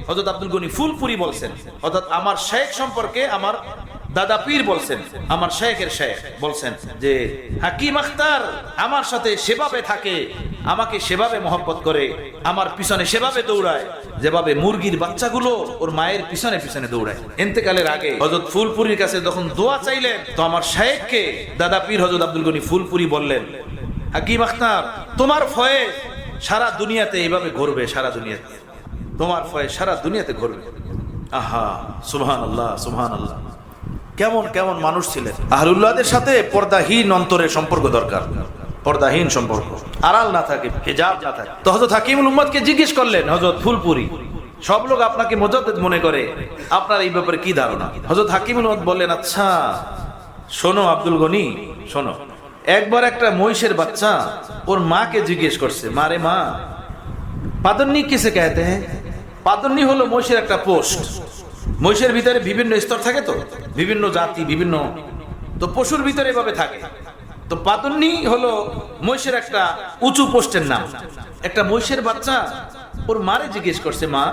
হযরত আব্দুল গনি ফুলপুরি বলছেন, অর্থাৎ আমার শেখ সম্পর্কে আমার দাদা পীর বলছেন, আমার শেখের শেখ বলছেন যে হাকিম আখতার আমার সাথে সেভাবে থাকে, আমাকে সেভাবে মহব্বত করে, আমার পিছনে সেভাবে দৌড়ায় যেভাবে মুরগির বাচ্চাগুলো ওর মায়ের পিছনে পিছনে দৌড়ায়। ইন্তেকালের আগে হযরত ফুলপুরির কাছে যখন দোয়া চাইলেন, তো আমার শেখকে দাদা পীর হযরত আব্দুল গনি ফুলপুরি বললেন, হাকিম আখতার তোমার ফয়েজ সারা দুনিয়াতে এইভাবে ঘুরবে, সারা দুনিয়াতে তোমার ফয়েজ সারা দুনিয়াতে ঘুরবে। আহা, সুবহানাল্লাহ সুবহানাল্লাহ। কেমন কেমন মানুষ ছিলেন। আহলুল্লাহদের সাথে পর্দাহীন অন্তরের সম্পর্ক দরকার, পর্দাহীন সম্পর্ক, আড়াল না থাকে, হিজাব না থাকে। তো হযরত হাকিমুল উম্মতকে জিজ্ঞেস করলেন হযরত ফুলপুরি, সব লোক আপনাকে মুজাদ্দিদ মনে করে, আপনার এই ব্যাপারে কি ধারণা? হযরত হাকিমুল উম্মত বললেন, আচ্ছা শোনো আব্দুল গনি, শোনো, একবার একটা মহিষের বাচ্চা ওর মাকে জিজ্ঞেস করছে, মারে মা পাদন্নি কিসে कहते हैं? পাদন্নি হলো মহিষের একটা পোস্ট। মহিষের ভিতরে বিভিন্ন স্তর থাকে, তো বিভিন্ন জাতি বিভিন্ন, তো পশুর ভিতরে এভাবে থাকে। তো পাদন্নি হলো মহিষের একটা উঁচু পোস্টের নাম। একটা মহিষের বাচ্চা ওর মারে জিজ্ঞেস করছে, মা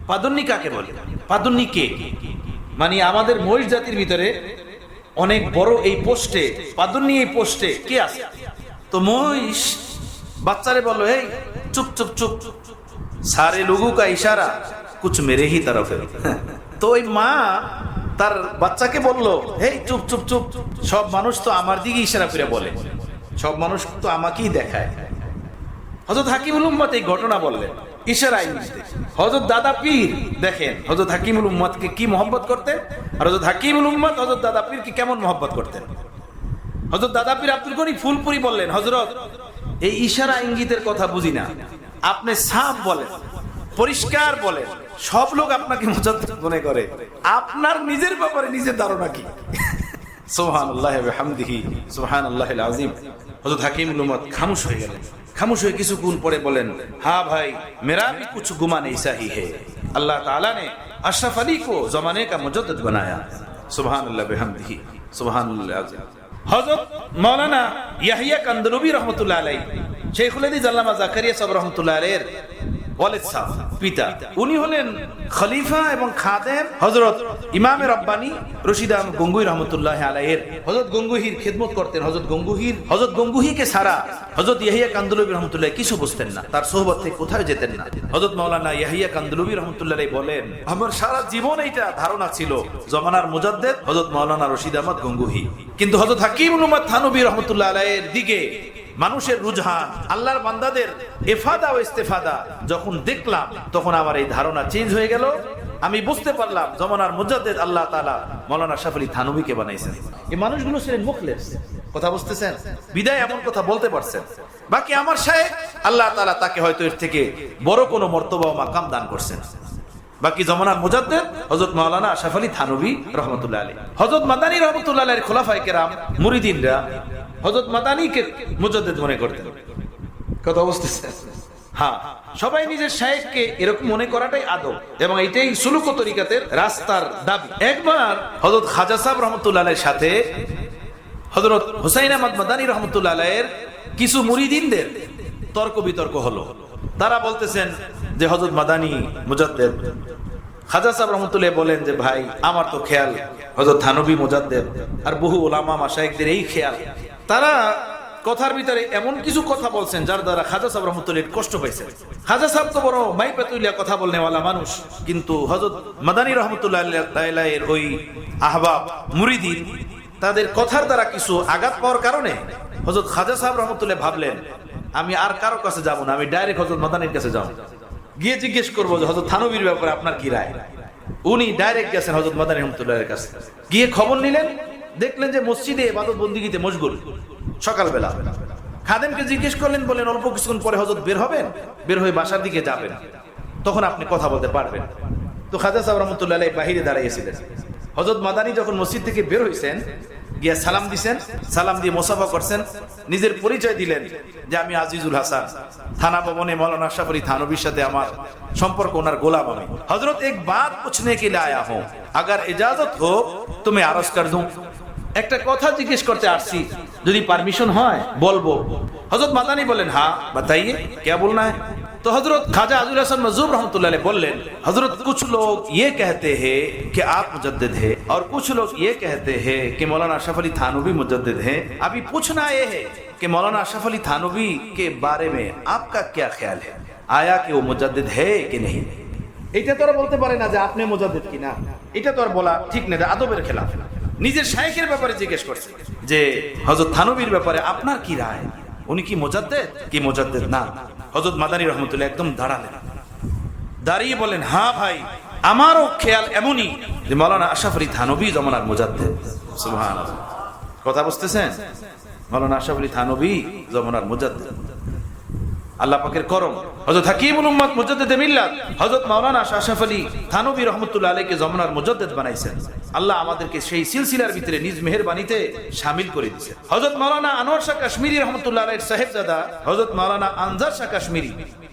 পাদন্নি কাকে বলে? পাদন্নি কে? মানে আমাদের মহিষ জাতির ভিতরে অনেক বড় এই পোস্টে, পাদন্নি এই পোস্টে কে আছে? তো মহিষ বাচ্চারে বললো, এই চুপ চুপ চুপ, সারে লোগোं का इशारा कुछ मेरे ही तरफ है। তো ওই মা তার বাচ্চাকে বললো, এই চুপ চুপ চুপ, সব মানুষ তো আমার দিকে ইশারা করে বলে, সব মানুষ তো আমাকেই দেখায়। হযরত হাকিমুল উম্মত এই ঘটনা বললেন ইশারা ইঙ্গিতে। হযরত দাদা পীর দেখেন হযরত হাকিমুল উম্মতকে কি মহব্বত করতেন, আর হযরত হাকিমুল উম্মত হযরত দাদা পীরকে কেমন মহব্বত করতেন। হযরত দাদা পীর আব্দুল গনি ফুলপুরি বললেন, হযরত এই ইশারা ইঙ্গিতের কথা বুঝি না, আপনি সাফ বলেন, পরিষ্কার বলেন, সব লোক আপনাকে মুজাদ্দিদ মনে করে, আপনার নিজের ব্যাপারে নিজের ধারণা কি? সুবহানাল্লাহ ওয়া বিহামদিহি সুবহানাল্লাহিল আযীম। হযরত হাকিমুল উম্মত খামোশ হয়ে গেলেন। খামোশ হয়ে কিছুক্ষণ পরে বলেন, হ্যাঁ ভাই, মেরা ভি কুছ গুমান ऐसा ही है, अल्लाह ताला ने अशरफ अली को जमाने का मुजद्दिद बनाया। सुबहानल्लाह बिहम्दिही सुबहानल्लाह आज़ीम। हज़रत मौलाना याहिया कांदलवी रहमतुल्लाह अलैह, शेखुल हदीस আল্লামা জাকারিয়া সাহেব রহমতুল্লাহ আলাইহির ওয়ালিদ সাহেব, পিতা, উনি হলেন খলিফা এবং খাদেম হযরত ইমামে রব্বানী রশিদ আহমদ গঙ্গুহি রহমতুল্লাহ আলাইহির। হযরত গঙ্গুহির খিদমত করতেন। হযরত গঙ্গুহিকে ছাড়া হযরত ইয়াহিয়া কান্দলবী রহমতুল্লাহ কিছু বুঝতেন না, তার সোহবত থেকে কোথাও যেতেন না। হযরত মাওলানা ইয়াহিয়া কান্দলবী রহমতুল্লাহ আলাইহি বলেন, আমার সারা জীবন এইটা ধারণা ছিল জমানার মুজাদ্দিদ হযরত মাওলানা রশিদ আহমদ গঙ্গুহি, কিন্তু হযরত হাকিমুল উম্মত থানভী রহমতুল্লাহ আলাইহির দিকে মানুষের রুজহান, আল্লাহর বান্দাদের ইফাদা ও ইস্তেফাদা যখন দেখলাম, তখন আমার এই ধারণা চেঞ্জ হয়ে গেল। আমি বুঝতে পারলাম জমানার মুজাদ্দিদ আল্লাহ তাআলা মাওলানা আশরাফ আলী থানভীকে বানাইছেন। এই মানুষগুলো ছিলেন মুখলেস, কথা বুঝতেছেন, বিদায় এমন কথা বলতে পারছেন। বাকি আমার শায়েখ আল্লাহ তাআলা তাকে হয়তো এর থেকে বড় কোনো মর্তবা ও মাকাম দান করছেন। বাকি জমানার মুজাদ্দিদ হযরত মাওলানা আশরাফ আলী থানভী রহমাতুল্লাহ আলাইহি। হযরত মাদানী রহমাতুল্লাহ আলাইহির খোলাফায়ে কেরাম মুরিদিনরা হযরত মাদানীকে মুজাদ্দিদ মনে করতেন, কথা বুঝতেছেন? হ্যাঁ, সবাই নিজের শায়েখকে এরকম মনে করাটাই আদব, এবং এইটাই সুলুক ও তরিকাতের রাস্তার দাবি। একবার হযরত খাজা সাহেব রহমাতুল্লাহ আলাইহির সাথে হযরত হুসাইন আহমদ মাদানী রহমাতুল্লাহ আলাইহির কিছু মুরিদিনদের তর্ক বিতর্ক হলো। তারা বলতেছেন যে হযরত মাদানী মুজাদ্দিদ। খাজা সাহেব রহমাতুল্লাহ বলেন যে ভাই, আমার তো খেয়াল হযরত থানভী মুজাদ্দিদ, আর বহু উলামা মাশায়েখদের এই খেয়াল। তারা কথার ভিতরে এমন কিছু কথা বলছেন যার দ্বারা খাজা সাহেব রহমাতুল্লাহ কষ্ট পাইছেন। খাজা সাহেব তো বড় মাইপাতুলিয়া কথা বলনেওয়ালা মানুষ, কিন্তু হযরত মাদানী রহমাতুল্লাহ আলাইহির ওই আহবাব মুরিদিন তাদের কথার দ্বারা কিছু আঘাত পাওয়ার কারণে হযরত খাজা সাহেব রহমাতুল্লাহ ভাবলেন, আমি আর কারো কাছে যাব না, আমি ডাইরেক্ট হযরত মাদানীর কাছে যাব, গিয়ে জিজ্ঞেস করবো যে হযরত থানভীর ব্যাপারে আপনার কি রায়। উনি ডাইরেক্ট গেছেন হযরত মাদানী রহমাতুল্লাহর কাছে, গিয়ে খবর নিলেন, দেখলেন যে মসজিদে ইবাদত বন্দেগীতে মশগুল। সকালবেলা খাদেমকে জিজ্ঞেস করলেন, বলেন অল্প কিছুক্ষণ পরে হযরত বের হবেন, বের হয়ে বাসার দিকে যাবেন, তখন আপনি কথা বলতে পারবেন। তো খাজা সাহেব রহমাতুল্লাহ আলাইহি বাহিরে দাঁড়িয়েছিলেন। হযরত মাদানী যখন মসজিদ থেকে বের হইছেন, গিয়া সালাম দিছেন, সালাম দিয়ে মোসাফা করছেন, নিজের পরিচয় দিলেন যে আমি আজিজুল হাসান, থানা ভবনে মৌলানা আশরাফ আলী থানভীর সাথে আমার সম্পর্ক, ওনার গোলাম আমি। হযরত এক বাত পুছনে কে লিয়ে আয়া হুঁ, अगर इजाजत हो तो मैं আরজ कर दूं, একটা কথা জিজ্ঞেস করতে আসছি, যদি পারমিশন হয় বলবো। হযরত মাদানী বলেন, হ্যাঁ बताइए क्या बोलना है। তো तो हजरत ख्वाजा अज़ीज़ुल हसन मज़ूब रहमतुल्लाह अलैह बोलें, हजरत कुछ लोग ये कहते हैं कि आप मुजद्दिद हैं और कुछ लोग ये कहते हैं कि मौलाना अशरफ अली थानवी मुजद्दिद हैं। अभी पूछना ये है कि मौलाना अशरफ अली थानवी के बारे में आपका क्या ख्याल है, आया कि वो मुजद्दिद है कि नहीं? এটা তো আর বলতে পারে না যে আপনি মুজাদ্দিদ কিনা, এটা তো আর বলা ঠিক না, আদবের খেলাফ। নিজের শাইখের ব্যাপারে জিজ্ঞেস করছে যে হযরত থানবীর ব্যাপারে আপনার কি রায়, উনি কি মুজাদ্দিদ কি মুজাদ্দিদ না? হযরত মাদানী রহমতুল্লাহ একদম দাঁড়ালেন, দাঁড়িয়ে বলেন, হ্যাঁ ভাই, আমারও খেয়াল এমনই যে মাওলানা আশরাফ আলী থানবী জমানার মুজাদ্দিদ। সুবহানাল্লাহ, কথা বুঝতেছেন? মাওলানা আশরাফ আলী থানবী জমানার মুজাদ্দিদ, আল্লাহ পাকের করম। হযরত হাকিমুল উম্মাত মুজাদ্দিদে মিল্লাত হযরত মাওলানা আশরাফ আলী থানবী রাহমাতুল্লাহ আলাইহিকে জমানার মুজাদ্দিদ বানাইছেন। আল্লাহ আমাদেরকে সেই সিলসিলার ভিতরে নিজ মেহেরবানিতে শামিল করে দিয়েছেন। হযরত মাওলানা আনোয়ার শাহ কাশ্মীরি রাহমাতুল্লাহ আলাইহির সাহেবজাদা হযরত মাওলানা আনজার শাহ কাশ্মীরি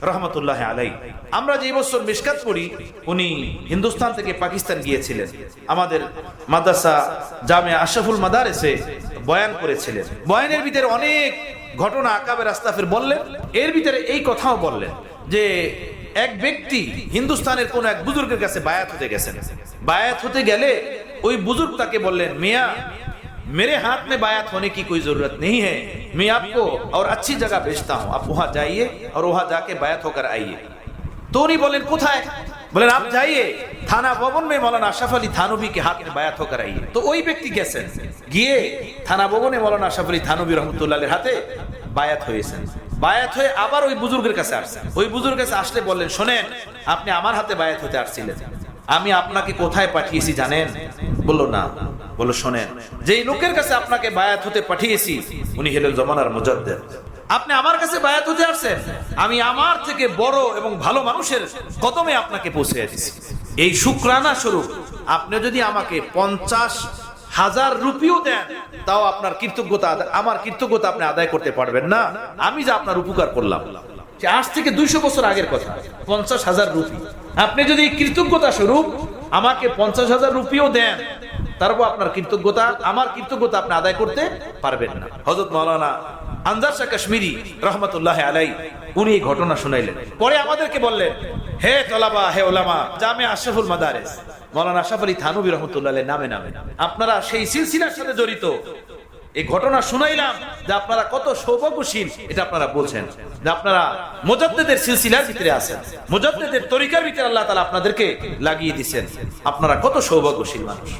রাহমাতুল্লাহ আলাইহি, আমরা যে বছর মিশকাত পড়ি, উনি হিন্দুস্তান থেকে পাকিস্তান গিয়েছিলেন, আমাদের মাদ্রাসা জামিয়া আশরাফুল মাদারেসে বয়ান করেছিলেন। বয়ানের ভিতরে অনেক ঘটনা আকাবের আস্তাফের বললেন, এর ভিতরে এই কথাও বললেন যে এক ব্যক্তি হিন্দুস্তানের কোন এক বুজুর্গের কাছে বায়াত হতে গেছেন। বায়াত হতে গেলে ওই বুজুর্গ তাকে বললেন, মিয়া मेरे हाथ में बायात होने की कोई जरूरत नहीं है, मैं आपको और अच्छी जगह भेजता हूं, आप वहां जाइए और वहां जाके बायात होकर आइए। तो उन्हीं बोलें कोথায়? बोलें आप जाइए थाना भवन में मौलाना अशरफ अली थानवी के हाथ में बायात होकर आइए। तो ওই ব্যক্তি গেছেন, গিয়ে থানা ভবনে মৌলানা আশরাফ আলী থানভী রহমতুল্লাহ আলাইহির হাতে বায়াত হয়েছেন। বায়াত হয়ে আবার ওই বুজুর্গের কাছে আসছেন। ওই বুজুর্গের কাছে আসলে বললেন, শোনেন, আপনি আমার হাতে বায়াত হতে আসছিলেন, আমি আপনাকে কোথায় পাঠিয়েছি জানেন? বললো না। বললো, শোনেন, যেই লোকের কাছে আপনাকে বায়াত হতে পাঠিয়েছি উনি হলেন জমানার মুজাদ্দিদ। আপনি আমার কাছে বায়াত হতে আসছেন, আমি আমার থেকে বড় এবং ভালো মানুষের কদমে আপনাকে পৌঁছে দিয়েছি। এই শুকরানা স্বরূপ আপনি যদি আমাকে 50,000 রুপিও দেন, তাও আপনার কৃতজ্ঞতা, আমার কৃতজ্ঞতা আপনি আদায় করতে পারবেন না। আমি যে আপনার উপকার করলাম, আজ থেকে 200 বছর আগের কথা, 50,000 রুপি আপনি যদি কৃতজ্ঞতা স্বরূপ আমাকে 50,000 রুপিও দেন, তারপর আপনার কৃতজ্ঞতা, আমার কৃতজ্ঞতা আপনি আদায় করতে পারবেন না। হযরত মাওলানা আনজার শাহ কাশ্মীরি রহমতুল্লাহ আলাইহি উনি এই ঘটনা শুনাইলেন। পরে আমাদেরকে বললেন, হে তলাবা, হে ওলামা, জামিয়া আশরাফুল মাদারিস মাওলানা আশরাফ আলী থানভী রহমতুল্লাহ আলাইহি নামে নামে আপনারা সেই সিলসিলার সাথে জড়িত, এই ঘটনা শুনাইলাম যে আপনারা কত সৌভাগ্যশীল, এটা আপনারা বলছেন যে আপনারা মুজাদ্দিদের সিলসিলার ভিতরে আছেন, মুজাদ্দিদের তরিকার ভিতরে আল্লাহ তাআলা আপনাদেরকে লাগিয়ে দিয়েছেন, আপনারা কত সৌভাগ্যশীল মানুষ।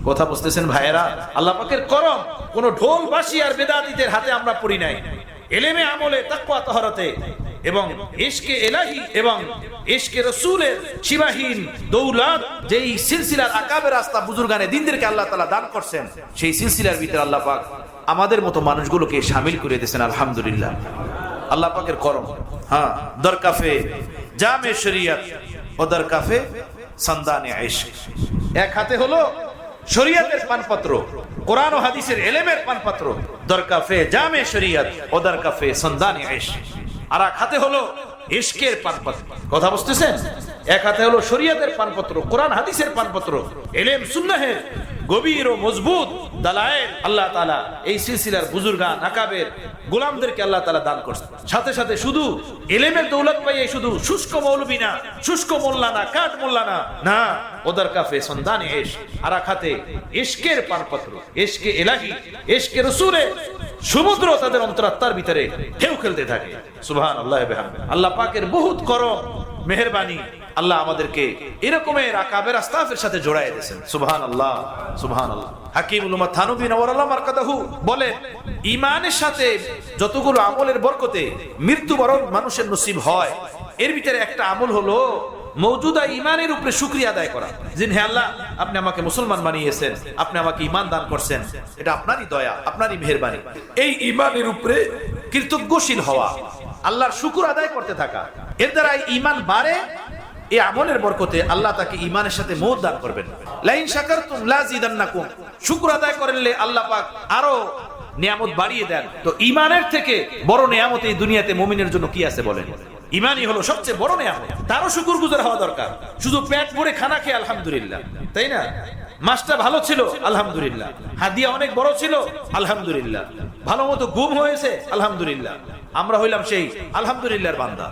কথা বুঝতেছেন ভাইয়েরা? আল্লাহ পাকের করম, কোন ঢোল বাঁশি আর বেদাতীদের হাতে আমরা পড়ি নাই। ইলমে আমলে তাকওয়া তাহরাতে এবং ইশকে ইলাহি এবং ইশকে রাসূলের সীমাহীন দৌলত যেই সিলসিলার আকাবের রাস্তা বুজুর্গানে দিনদেরকে আল্লাহ তাআলা দান করছেন, সেই সিলসিলার ভিতরে আল্লাহ পাক আমাদের মতো মানুষগুলোকে শামিল করে দিয়েছেন। আলহামদুলিল্লাহ, আল্লাহ পাকের করম। হ্যাঁ, দরকাফে জামে শরিয়ত ও দরকাফে সন্দানে ইশক। এক হাতে হলো শরীয়তের পানপত্র, কোরআন ও হাদিসের ইলমের পানপত্র, দরকাফে জামে শরীয়ত ও দরকাফে সন্দানে ইশক। আর এক হাতে হলো ইশকের পানপত্র। কথা বুঝতেছেন? এক হাতে হলো শরীয়তের পানপত্র, কোরআন হাদিসের পানপত্র, ইলম সুন্নাহের গভীর ও মজবুত দালায়েল আল্লাহ তাআলা এই সিলসিলার বুজুর্গান আকাবের গোলামদেরকে আল্লাহ তাআলা দান করছেন। সাথে সাথে শুধু ইলমের দৌলত পাইয়ে শুধু শুষ্ক মৌলবী না, শুষ্ক মোল্লা না, কাঠ মোল্লা না, না, ওদের কাফে সন্ধানে ইশক। আর এক হাতে ইশকের পানপত্র, ইশকে ইলাহি, ইশকে রাসূলের সমুদ্র তাদের অন্তরাত্মার ভিতরে ঢেউ খেলতে থাকে। সুবহানাল্লাহ ওয়া বিহামদিহি। আল্লাহ পাকের বহুত করম, মেহেরবানি, আল্লাহ আমাদেরকে এরকমের আকাবের আস্তাফের সাথে জড়ায় দিয়েছেন। সুবহানাল্লাহ, সুবহানাল্লাহ। হাকিমুল উম্মাত থানভী নওয়ারাল্লাহ মারকাদাহু বলে, ঈমানের সাথে যতগুলো আমলের বরকতে মৃত্যুবরণ মানুষের নসিব হয়, এর ভিতরে একটা আমল হলো মওজুদা ঈমানের উপরে শুকরিয়া আদায় করা। যে হে আল্লাহ, আপনি আমাকে মুসলমান বানিয়েছেন, আপনি আমাকে ঈমান দান করছেন, এটা আপনারই দয়া, আপনারই মেহেরবানি। এই ঈমানের উপরে কৃতজ্ঞশীল হওয়া, আল্লাহর শুকর আদায় করতে থাকা, এর দ্বারা ঈমান বাড়ে। এই আমলের বরকতে আল্লাহ তাকে ঈমানের সাথে মওত দান করবেন। লাইন শাকারতুম লাযিদান্নাকুম, শুকর আদায় করলে আল্লাহ পাক আরো নিয়ামত বাড়িয়ে দেন। তো ঈমানের থেকে বড় নিয়ামত এই দুনিয়াতে মুমিনের জন্য কি আছে বলেন? ঈমানই হলো সবচেয়ে বড় নিয়ামত। তারও শুকরগুজার হওয়া দরকার। শুধু পেট ভরে খানা খেয়ে আলহামদুলিল্লাহ, তাই না? মাছটা ভালো ছিল আলহামদুলিল্লাহ, হাদিয়া অনেক বড় ছিল আলহামদুলিল্লাহ, ভালো মতো ঘুম হয়েছে আলহামদুলিল্লাহ, আমরা হইলাম সেই আলহামদুলিল্লাহর বান্দা।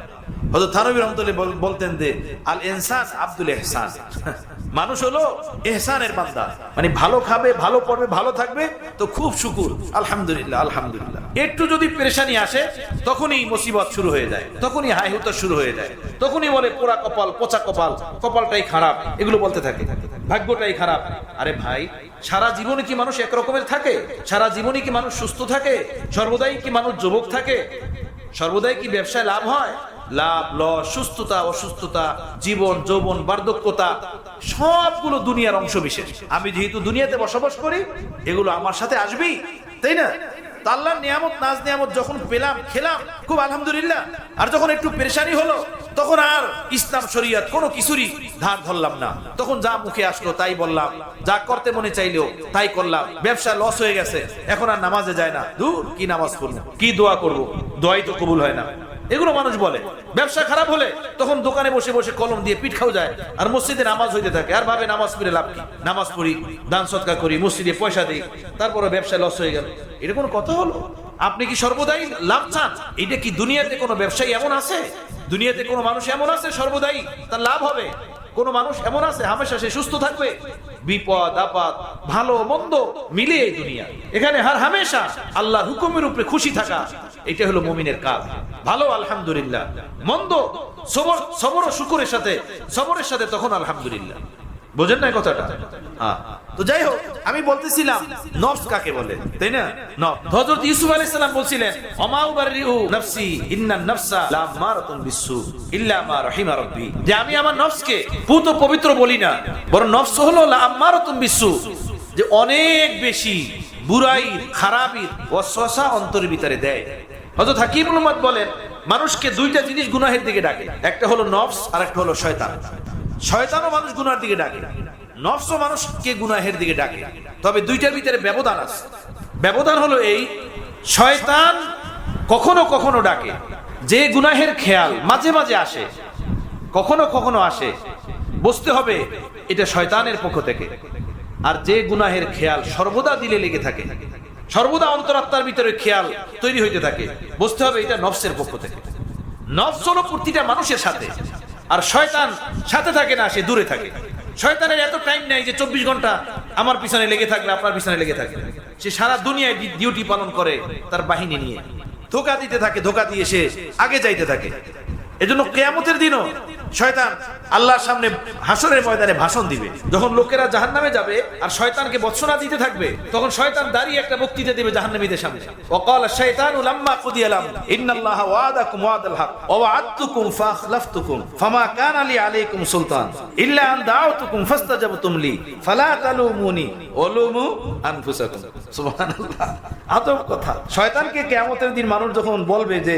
হযরত থানভী রাহমাতুল্লাহ বলতেন যে আল ইনসান আব্দুল ইহসান, মানুষ হলো ইহসানের বান্দা, মানে ভালো খাবে, ভালো পড়বে, ভালো থাকবে তো খুব শুকুর, আলহামদুলিল্লাহ আলহামদুলিল্লাহ। একটু যদি পেরেশানি আসে তখনই মুসিবত শুরু হয়ে যায়, তখনই হাই হুতাশ শুরু হয়ে যায়, তখনই বলে পোড়া কপাল, পচা কপাল, কপালটাই খারাপ, এগুলো বলতে থাকে, ভাগ্যটাই খারাপ। আরে ভাই, সারা জীবনে কি মানুষ একরকমের থাকে? সারা জীবনে কি মানুষ সুস্থ থাকে? সর্বদাই কি মানুষ যুবক থাকে? সর্বদাই কি ব্যবসায় লাভ হয়? লাভ লস, সুস্থতা অসুস্থতা, জীবন যৌবন, বার্ধক্যতা, সবগুলো দুনিয়ার অংশ বিশেষ। আমি যেহেতু দুনিয়াতে বসবাস করি, এগুলো আমার সাথে আসবেই, তাই না? আল্লাহর নিয়ামত নাজ নিয়ামত যখন পেলাম, খেলাম, খুব আলহামদুলিল্লাহ। আর যখন একটু পেরেশানি হলো, তখন আর ইসলাম শরিয়ত কোনো কিছুরই ধার ধরলাম না, তখন যা মুখে আসলো তাই বললাম, যা করতে মনে চাইলেও তাই করলাম। ব্যবসা লস হয়ে গেছে, এখন আর নামাজে যায় না, দূর কি নামাজ পড়বো, কি দোয়া করবো, দোয়াই তো কবুল হয় না, এগুলো মানুষ বলে। ব্যবসা খারাপ হলে তখন দোকানে বসে বসে কলম দিয়ে পিঠ খাও যায়, আর মসজিদে নামাজ হইতে থাকে, আর ভাবে নামাজ পড়ে লাভ কি, নামাজ পড়ি, দান সদকা করি, মসজিদে পয়সা দিই, তারপরে ব্যবসা লস হয়ে গেল। এটা কোনো কথা হলো? আপনি কি সর্বদাই লাভ চান? এটা কি দুনিয়াতে কোনো ব্যবসায়ী এমন আছে, দুনিয়াতে কোনো মানুষ এমন আছে সর্বদাই তার লাভ হবে? কোন মানুষ এমন আছে হামেশা সে সুস্থ থাকবে? বিপদ আপদ ভালো মন্দ মিলিয়ে এই দুনিয়া, এখানে হার হামেশা আল্লাহর হুকুমের উপরে খুশি থাকা, এটা হলো মুমিনের কাজ। ভালো আলহামদুলিল্লাহ, মন্দ সবর, সবর ও শুকরের সাথে, সবরের সাথে তখন আলহামদুলিল্লাহ। বোঝেন না কথাটা? হ্যাঁ, তো যাই হোক, আমি বলতেছিলাম নফস কাকে বলে, তাই না? হযরত ইউসুফ আলাইহিস সালাম বলছিলেন, ওমা উবাররিউ নাফসি ইন্নান নাফসা লামারাতুন বিসসু ইল্লা মা রাহিমা রাব্বি, যে আমি আমার নফসকে পুত পবিত্র বলি না, বরং নফস হলো লামারাতুন বিসসু, যে অনেক বেশি বুরাই খারাপির ওয়াসওয়াসা অন্তরের ভিতরে দেয়। হযরত হাকিম ইবনে উম্মাদ বলেন, মানুষকে দুইটা জিনিস গুনাহের দিকে ডাকে, একটা হলো নফস আর একটা হলো শয়তান। শয়তানও মানুষ গুনাহের দিকে ডাকে, নফসও মানুষকে গুনাহের দিকে ডাকে, তবে দুইটার ভিতরে ব্যবধান আছে। ব্যবধান হলো এই, শয়তান কখনো কখনো ডাকে, যে গুনাহের খেয়াল মাঝে মাঝে আসে, কখনো কখনো আসে, বুঝতে হবে এটা শয়তানের পক্ষ থেকে। আর যে গুনাহের খেয়াল সর্বদা দিলে লেগে থাকে, সর্বদা অন্তরাত্মার ভিতরে খেয়াল তৈরি হইতে থাকে, বুঝতে হবে এটা নফসের পক্ষ থেকে। নফস হলো প্রতিটা মানুষের সাথে, আর শয়তান সাথে থাকে না, সে দূরে থাকে। শয়তানের এত টাইম নাই যে 24 ঘন্টা আমার পিছনে লেগে থাকলে, আপনার পিছনে লেগে থাকে। সে সারা দুনিয়ায় ডিউটি পালন করে তার বাহিনী নিয়ে, ধোঁকা দিতে থাকে, ধোঁকা দিয়ে সে আগে যাইতে থাকে। এজন্য কিয়ামতের দিনও শয়তান আল্লাহর সামনে হাসরের ময়দানে ভাষণ দিবে। যখন লোকেরা জাহান্নামে যাবে আর শয়তানকে বৎসনা দিতে থাকবে, তখন শয়তান দাঁড়িয়ে একটা বক্তৃতা দিবে জাহান্নামীদের সামনে। ওয়াকালা শাইতানু লাম্মা কুদিয়া লাম ইন্নাল্লাহা ওয়াদাকুম ওয়াদাল হক ওয়া ওয়া'আদতুকুম ফাখলাফতুকুম ফামা কানা লি আলাইকুম সুলতান ইল্লা আন দা'আতুকুম ফাস্তাজাবতুম লি ফালা তালুমুনি ওয়ালুমু আনফুসাকুম। সুবহানাল্লাহ, আদব কথা। শয়তানকে কিয়ামতের দিন মানুষ যখন বলবে যে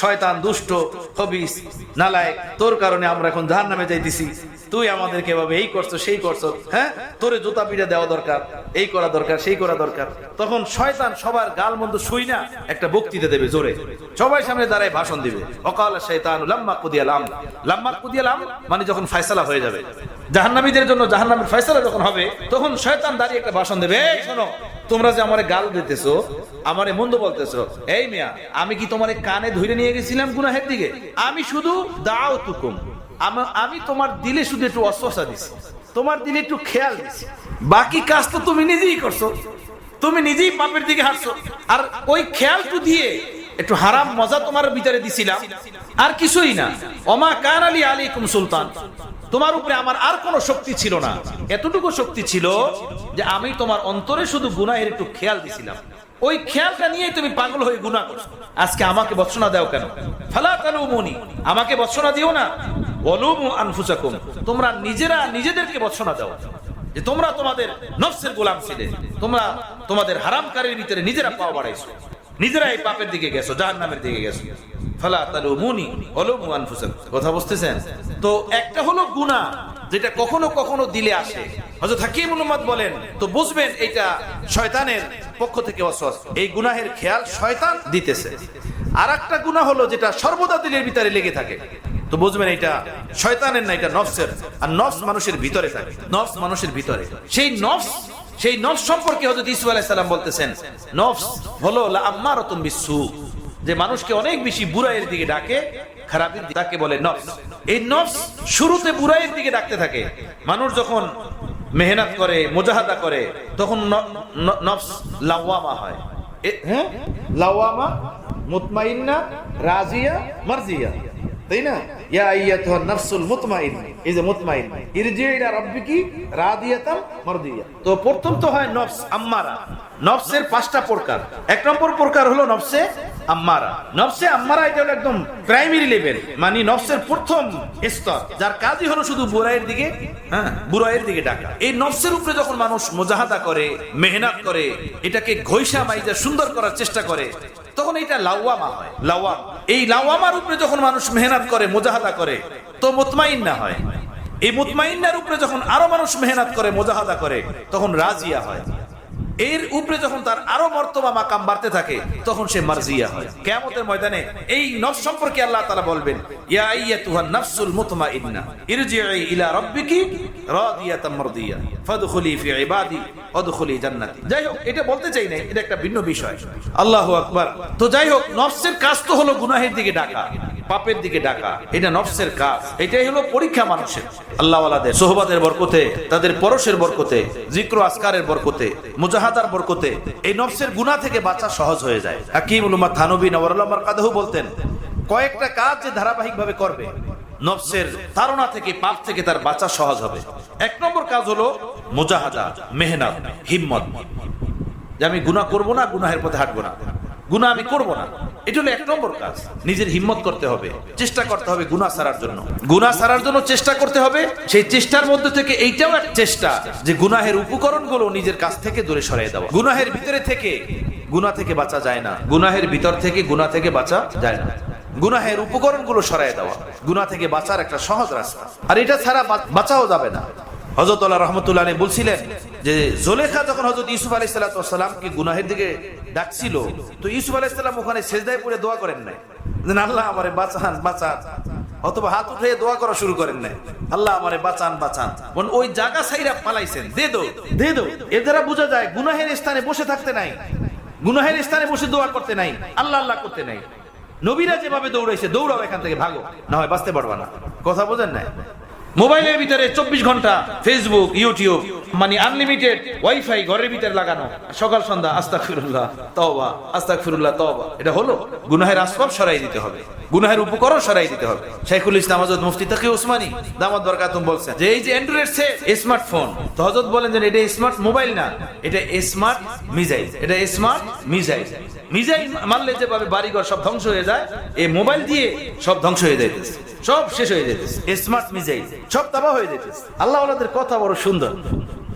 শয়তান দুষ্ট, খবিস, নালায়েক, তোর কারণে আমরা এখন জাহান্নামে যাইতেছি, তুই আমাদেরকে এভাবে এই করছো সেই করছো, হ্যাঁ তোরে জুতা পিটা দেওয়া দরকার, এই করা দরকার সেই করা দরকার, তখন শয়তান সবার গাল মন্দ শুই না একটা বক্তৃতা দেবে জোরে, সবাই সামনে দাঁড়ায় ভাষণ দিবে। ওয়াকালা শাইতানু লাম্মা কুদিয়া লাম, লাম্মা কুদিয়া লাম মানে যখন ফয়সালা হয়ে যাবে, জাহান্নামীদের জন্য জাহান্নামের ফয়সালা যখন হবে, তখন শয়তান দাঁড়িয়ে একটা ভাষণ দেবে, এই শোনো, তোমরা যে আমারে গাল দিতেছো, আমারে মন্দ বলতেছো, এই মিয়া, আমি কি তোমারে কানে ধরে নিয়ে গেছিলাম গুনাহের দিকে? আমি শুধু দাউতুকুম, আমি তোমার দিলে শুধু একটু ওয়াসওয়াসা দিছি, তোমার দিলে একটু খেয়াল দিছি, বাকি কাজ তো তুমি নিজেই করছো, তুমি নিজেই পাপের দিকে হাঁটছো, আর ওই খেয়ালটু দিয়ে একটু হারাম মজা তোমার ভিতরে দিছিলাম, আর কিছুই না। ওমা কানা লি আলাইকুম সুলতান, তোমার উপরে আমার আর কোনো শক্তি ছিল না, এতটুকু শক্তি ছিল যে আমি তোমার অন্তরে শুধু গুনাহের একটু খেয়াল দিছিলাম, ওই খেয়ালটা নিয়ে তুমি পাগল হয়ে গুনাহ করছো। আজকে আমাকে বৎসনা দাও কেন? ফালা তালুমুনি, আমাকে বৎসনা দিও না, ওয়ালুমু আনফুসাকুম, তোমরা নিজেরা নিজেদেরকে বৎসনা দাও যে তোমরা তোমাদের নফসের গোলাম ছিলে, তোমরা তোমাদের হারামকারীর ভিতরে নিজেরা পাও বাড়াইছো, নিজেরা এই পাপের দিকে গেছো, জাহান্নামের দিকে গেছো। ফালা তালুমুনি ওয়ালুমু আনফুসাকুম, কথা বুঝতেছেন তো? একটা হলো গুনাহ যেটা কখনো কখনো দিলে আসে, হযরত হাকিম ইবনে উম্মাদ বলেন, তো বুঝবেন এটা শয়তানের পক্ষ থেকে ওয়াসওয়াস, এই গুনাহের খেয়াল শয়তান দিতেছে। আর একটা গুনাহ হলো যেটা সর্বদা দিলের ভিতরে লেগে থাকে, তো বুঝবেন এটা শয়তানের না, এটা নফসের। আর নফস মানুষের ভিতরে থাকে, নফস মানুষের ভিতরে। সেই নফস সম্পর্কে হযরত ঈসা আলাইহিস সালাম বলতেছেন, নফস হলো লাআম্মারাতুন বিসসু, যে মানুষকে অনেক বেশি বুরাইয়ের দিকে ডাকে, খারাপের দিকে, তাকে বলে নফস। এই নফস শুরুতে বুরাইয়ের দিকে ডাকতে থাকে। মানুষ যখন মেহনত করে, মুজাহাদা করে, তখন নফস লাওয়ামা হয়। হ্যাঁ, লাওয়ামা, মুতমাইন্না, রাজিয়া, মারজিয়া, তাই না? ইয়া আইয়াতুহান নাফসুল মুতমাইন্না, এই যে মুতমাইন্না, ইরজি ইলা রাব্বিকি রাদিয়াতাম মারদিয়া। তো প্রথম তো হয় নফস আম্মারা। নফসের 5টা প্রকার। 1 নম্বর প্রকার হলো নফসে আম্মারা। নফসে আম্মারা এটা হলো একদম প্রাইমারি লেভেল, মানে নফসের প্রথম স্তর, যার কাজই হলো শুধু বুরাইয়ের দিকে, হ্যাঁ, বুরাইয়ের দিকে ডাকা। এই নফসের উপরে যখন মানুষ মুজাহাদা করে, মেহনত করে, এটাকে ঘইষা মাইজা সুন্দর করার চেষ্টা করে, তখন এটা লাওয়ামা হয়। লাওয়াম, এই লাওয়ামার উপরে যখন মানুষ মেহনত করে, মুজাহাদা করে, তো মুতমাইন্না হয়। এই মুতমাইন্নার উপরে যখন আরো মানুষ মেহনত করে, মুজাহাদা করে, তখন রাজিয়া হয়। এর উপরে যখন তার আরো মর্তবা মাকাম বাড়তে থাকে, তখন সে মারজিয়া হয়। কিয়ামতের ময়দানে এই নফস সম্পর্কে আল্লাহ তাআলা বলবেন, ইয়া আইয়াতুহান নাফসুল মুতমাইন্না ইরজিই ইলা রাব্বিকি রাদিয়াতাম মারদিয়া ফাদখুলি ফি ইবাদি ওয়াদখুলি জান্নাতি। যাই হোক, এটা বলতে চাই না, এটা একটা ভিন্ন বিষয়। আল্লাহু আকবার। তো যাই হোক, নফসের কাজ তো হলো গুনাহের দিকে ডাকা, পাপের দিকে ডাকা। এটা নফসের কাজ। এটাই হলো পরীক্ষা মানুষের। আল্লাহওয়ালাদের সোহবতের বরকতে, তাদের পরশের বরকতে, জিক্র আসকারের বরকতে, মুজাহাদার বরকতে এই নফসের গুনাহ থেকে বাঁচা সহজ হয়ে যায়। হাকিমুল উম্মাহ থানবী নওয়ারুল্লাহ মারকাদাহু বলতেন, কয়েকটা কাজ যে ধারাবাহিকভাবে করবে, নফসের তাড়না থেকে, পাপ থেকে তার বাঁচা সহজ হবে। 1 নম্বর কাজ হলো মুজাহাদা, মেহনত, হিম্মত। যে আমি গুনাহ করব না, গুনাহের পথে হাঁটবো না, গুনাহ আমি করব না। এটা হলো 1 নম্বর কাজ। নিজের হিম্মত করতে হবে, চেষ্টা করতে হবে গুনাহ ছাড়ার জন্য। গুনাহ ছাড়ার জন্য চেষ্টা করতে হবে। সেই চেষ্টার মধ্যে থেকে এইটাও এক চেষ্টা যে গুনাহের উপকরণগুলো নিজের কাছ থেকে দূরে সরিয়ে দেওয়া। গুনাহের ভিতরে থেকে গুনাহ থেকে বাঁচা যায় না, গুনাহের ভিতর থেকে গুনাহ থেকে বাঁচা যায় না। গুনাহের উপকরণগুলো সরিয়ে দেওয়া গুনাহ থেকে বাঁচার একটা সহজ রাস্তা। আর এটা ছাড়া বাঁচাও যাবে না। হযরত আল্লাহ রাহমাতুল্লাহ আলাইহি বলছিলেন যে জুলেখা যখন হযরত ইউসুফ আলাইহিস সালামকে গুনাহের দিকে ডাকছিল, তো ইউসুফ আলাইহিস সালাম ওখানে সিজদায় পড়ে দোয়া করেন নাই যে আল্লাহ আমারে বাঁচান বাঁচান, অথবা হাত উঠে দোয়া করা শুরু করেন নাই, আল্লাহ আমারে বাঁচান বাঁচান। ওই জায়গা ছাইরা পালাইছেন, দে দাও দে দাও। এর দ্বারা বোঝা যায় গুনাহের স্থানে বসে থাকতে নাই, গুনাহের স্থানে বসে দোয়া করতে নাই, আল্লাহ আল্লাহ করতে নাই। নবীরা যেভাবে দৌড়াইছে, দৌড়াও এখান থেকে, ভাগো, না হয় বাঁচতে পারবা না। কথা বোঝেন না? মোবাইলের ভিতরে 24 ঘন্টা ফেসবুক, ইউটিউব, মানে আনলিমিটেড ওয়াইফাই ঘরের ভিতরে লাগানো, সকাল সন্ধ্যা আস্তাগফিরুল্লাহ তওবা, আস্তাগফিরুল্লাহ তওবা। এটা হলো গুনাহের আসবাব সরাই দিতে হবে, গুনাহের উপকরণ সরাই দিতে হবে। শাইখুল ইসলাম হযরত মুফতি তাকি উসমানী দামাত বরকাতুম বলছেন যে এই যে অ্যান্ড্রয়েড সেট, স্মার্টফোন, তো হযরত বলেন যে এটা স্মার্ট মোবাইল না, এটা স্মার্ট মিসাইল। এটা স্মার্ট মিসাইল। মিসাইল মারলে যেভাবে বাড়িঘর সব ধ্বংস হয়ে যায়, এই মোবাইল দিয়ে সব ধ্বংস হয়ে যাইতেছে, সব শেষ হয়ে যাইতেছে। স্মার্ট মিসাইল সব তাবাহ হয়ে যাইতেছে। আল্লাহ ওয়ালাদের কথা বড় সুন্দর,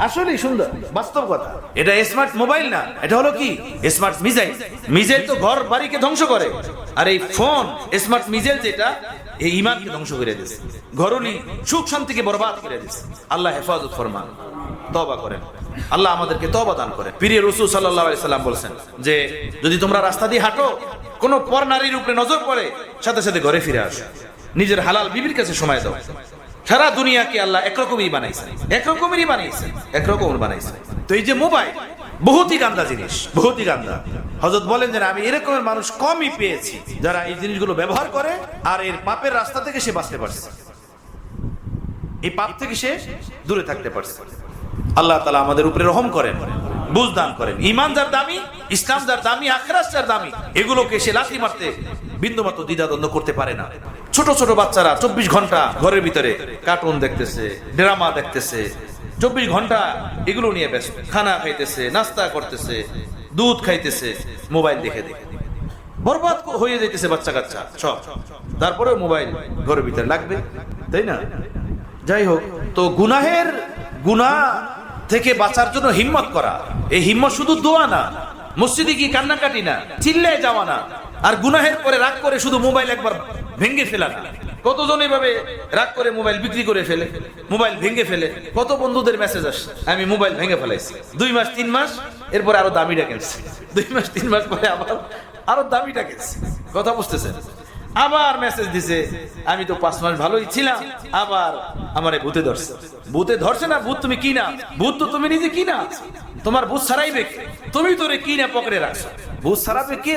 আসলেই সুন্দর, বাস্তব কথা। এটা স্মার্ট মোবাইল না, এটা হলো কি স্মার্ট মিসাইল। মিসাইল তো ঘর বাড়িকে ধ্বংস করে, আর এই ফোন স্মার্ট মিসাইল যেটা, এই ঈমানকে ধ্বংস করে দিয়েছে, ঘরলি সুখ শান্তিকে বরবাদ করে দিয়েছে। আল্লাহ হেফাজত ফরমান, তওবা করেন, আল্লাহ আমাদেরকে তওবা দান করেন। প্রিয় রাসূল সাল্লাল্লাহু আলাইহি সাল্লাম বলেছেন যে যদি তোমরা রাস্তা দিয়ে হাঁটো, কোন পর নারীর উপরে নজর পড়ে, সাথে সাথে ঘরে ফিরে আসো, নিজের হালাল বিবির কাছে সময় দাও। সারা দুনিয়াকে আল্লাহ একরকমই বানাইছেন, একরকমেরই বানাইছেন, একরকমের বানাইছেন। তো এই যে মোবাইল বহুতই গান্দা জিনিস, বহুতই গান্দা। হযরত বলেন যে আমি এরকমের মানুষ কমই পেয়েছি যারা এই জিনিসগুলো ব্যবহার করে আর এর পাপের রাস্তা থেকে সে বাঁচতে পারছে, এই পাপ থেকে সে দূরে থাকতে পারছে। আল্লাহ তাআলা আমাদের উপরে রহম করেন, বুঝ দান করেন। ঈমান যার দামি, ইসলাম যার দামি, আখিরাত যার দামি, এগুলোকে সে লাথি মারতে বিন্দুমাত্র দ্বিধাদ্বন্দ্ব করতে পারে না। ছোট ছোট বাচ্চারা 24 ঘন্টা ঘরের ভিতরে কার্টুন দেখতেছে, ড্রামা দেখতেছে, 24 ঘন্টা এগুলো নিয়ে ব্যস্ত। খানা খাইতেছে, নাস্তা করতেছে, দুধ খাইতেছে, মোবাইল দেখে দেখে বরবাদ হয়ে যাইতেছে বাচ্চা কাচ্চা সব। তারপরেও মোবাইল ঘরের ভিতরে লাগবে, তাই না? যাই হোক, তো গুনাহ থেকে বাঁচার জন্য হিম্মত করা, এই হিম্মত শুধু দোয়া না, মসজিদে কি কান্নাকাটি না, চিল্লায় যাওয়া না, আর গুনাহের পরে রাগ করে শুধু মোবাইল একবার ভেঙে ফেলা না। কতজন এইভাবে রাগ করে মোবাইল বিক্রি করে ফেলে, মোবাইল ভেঙে ফেলে। কত বন্ধুদের মেসেজ আসে, আমি মোবাইল ভেঙে ফেলাইছি, 2 মাস 3 মাস, এরপর আরো দামিটা কিনছি, 2 মাস 3 মাস পরে আবার আরো দামিটা কিনছি। কথা বুঝতেছেন? আবার মেসেজ দিছে, আমি তো 5 মাস ভালোই ছিলাম, আবার আমারে ভূতে ধরছে। ভূতে ধরছে না, ভূত তুমি কি না, ভূত তো তুমি নিজে কি না, তোমার ভূত ছাড়াইবে কে? তুমি তোরে কি না পকড়ে রাখছো, ভূত ছাড়াবে কে?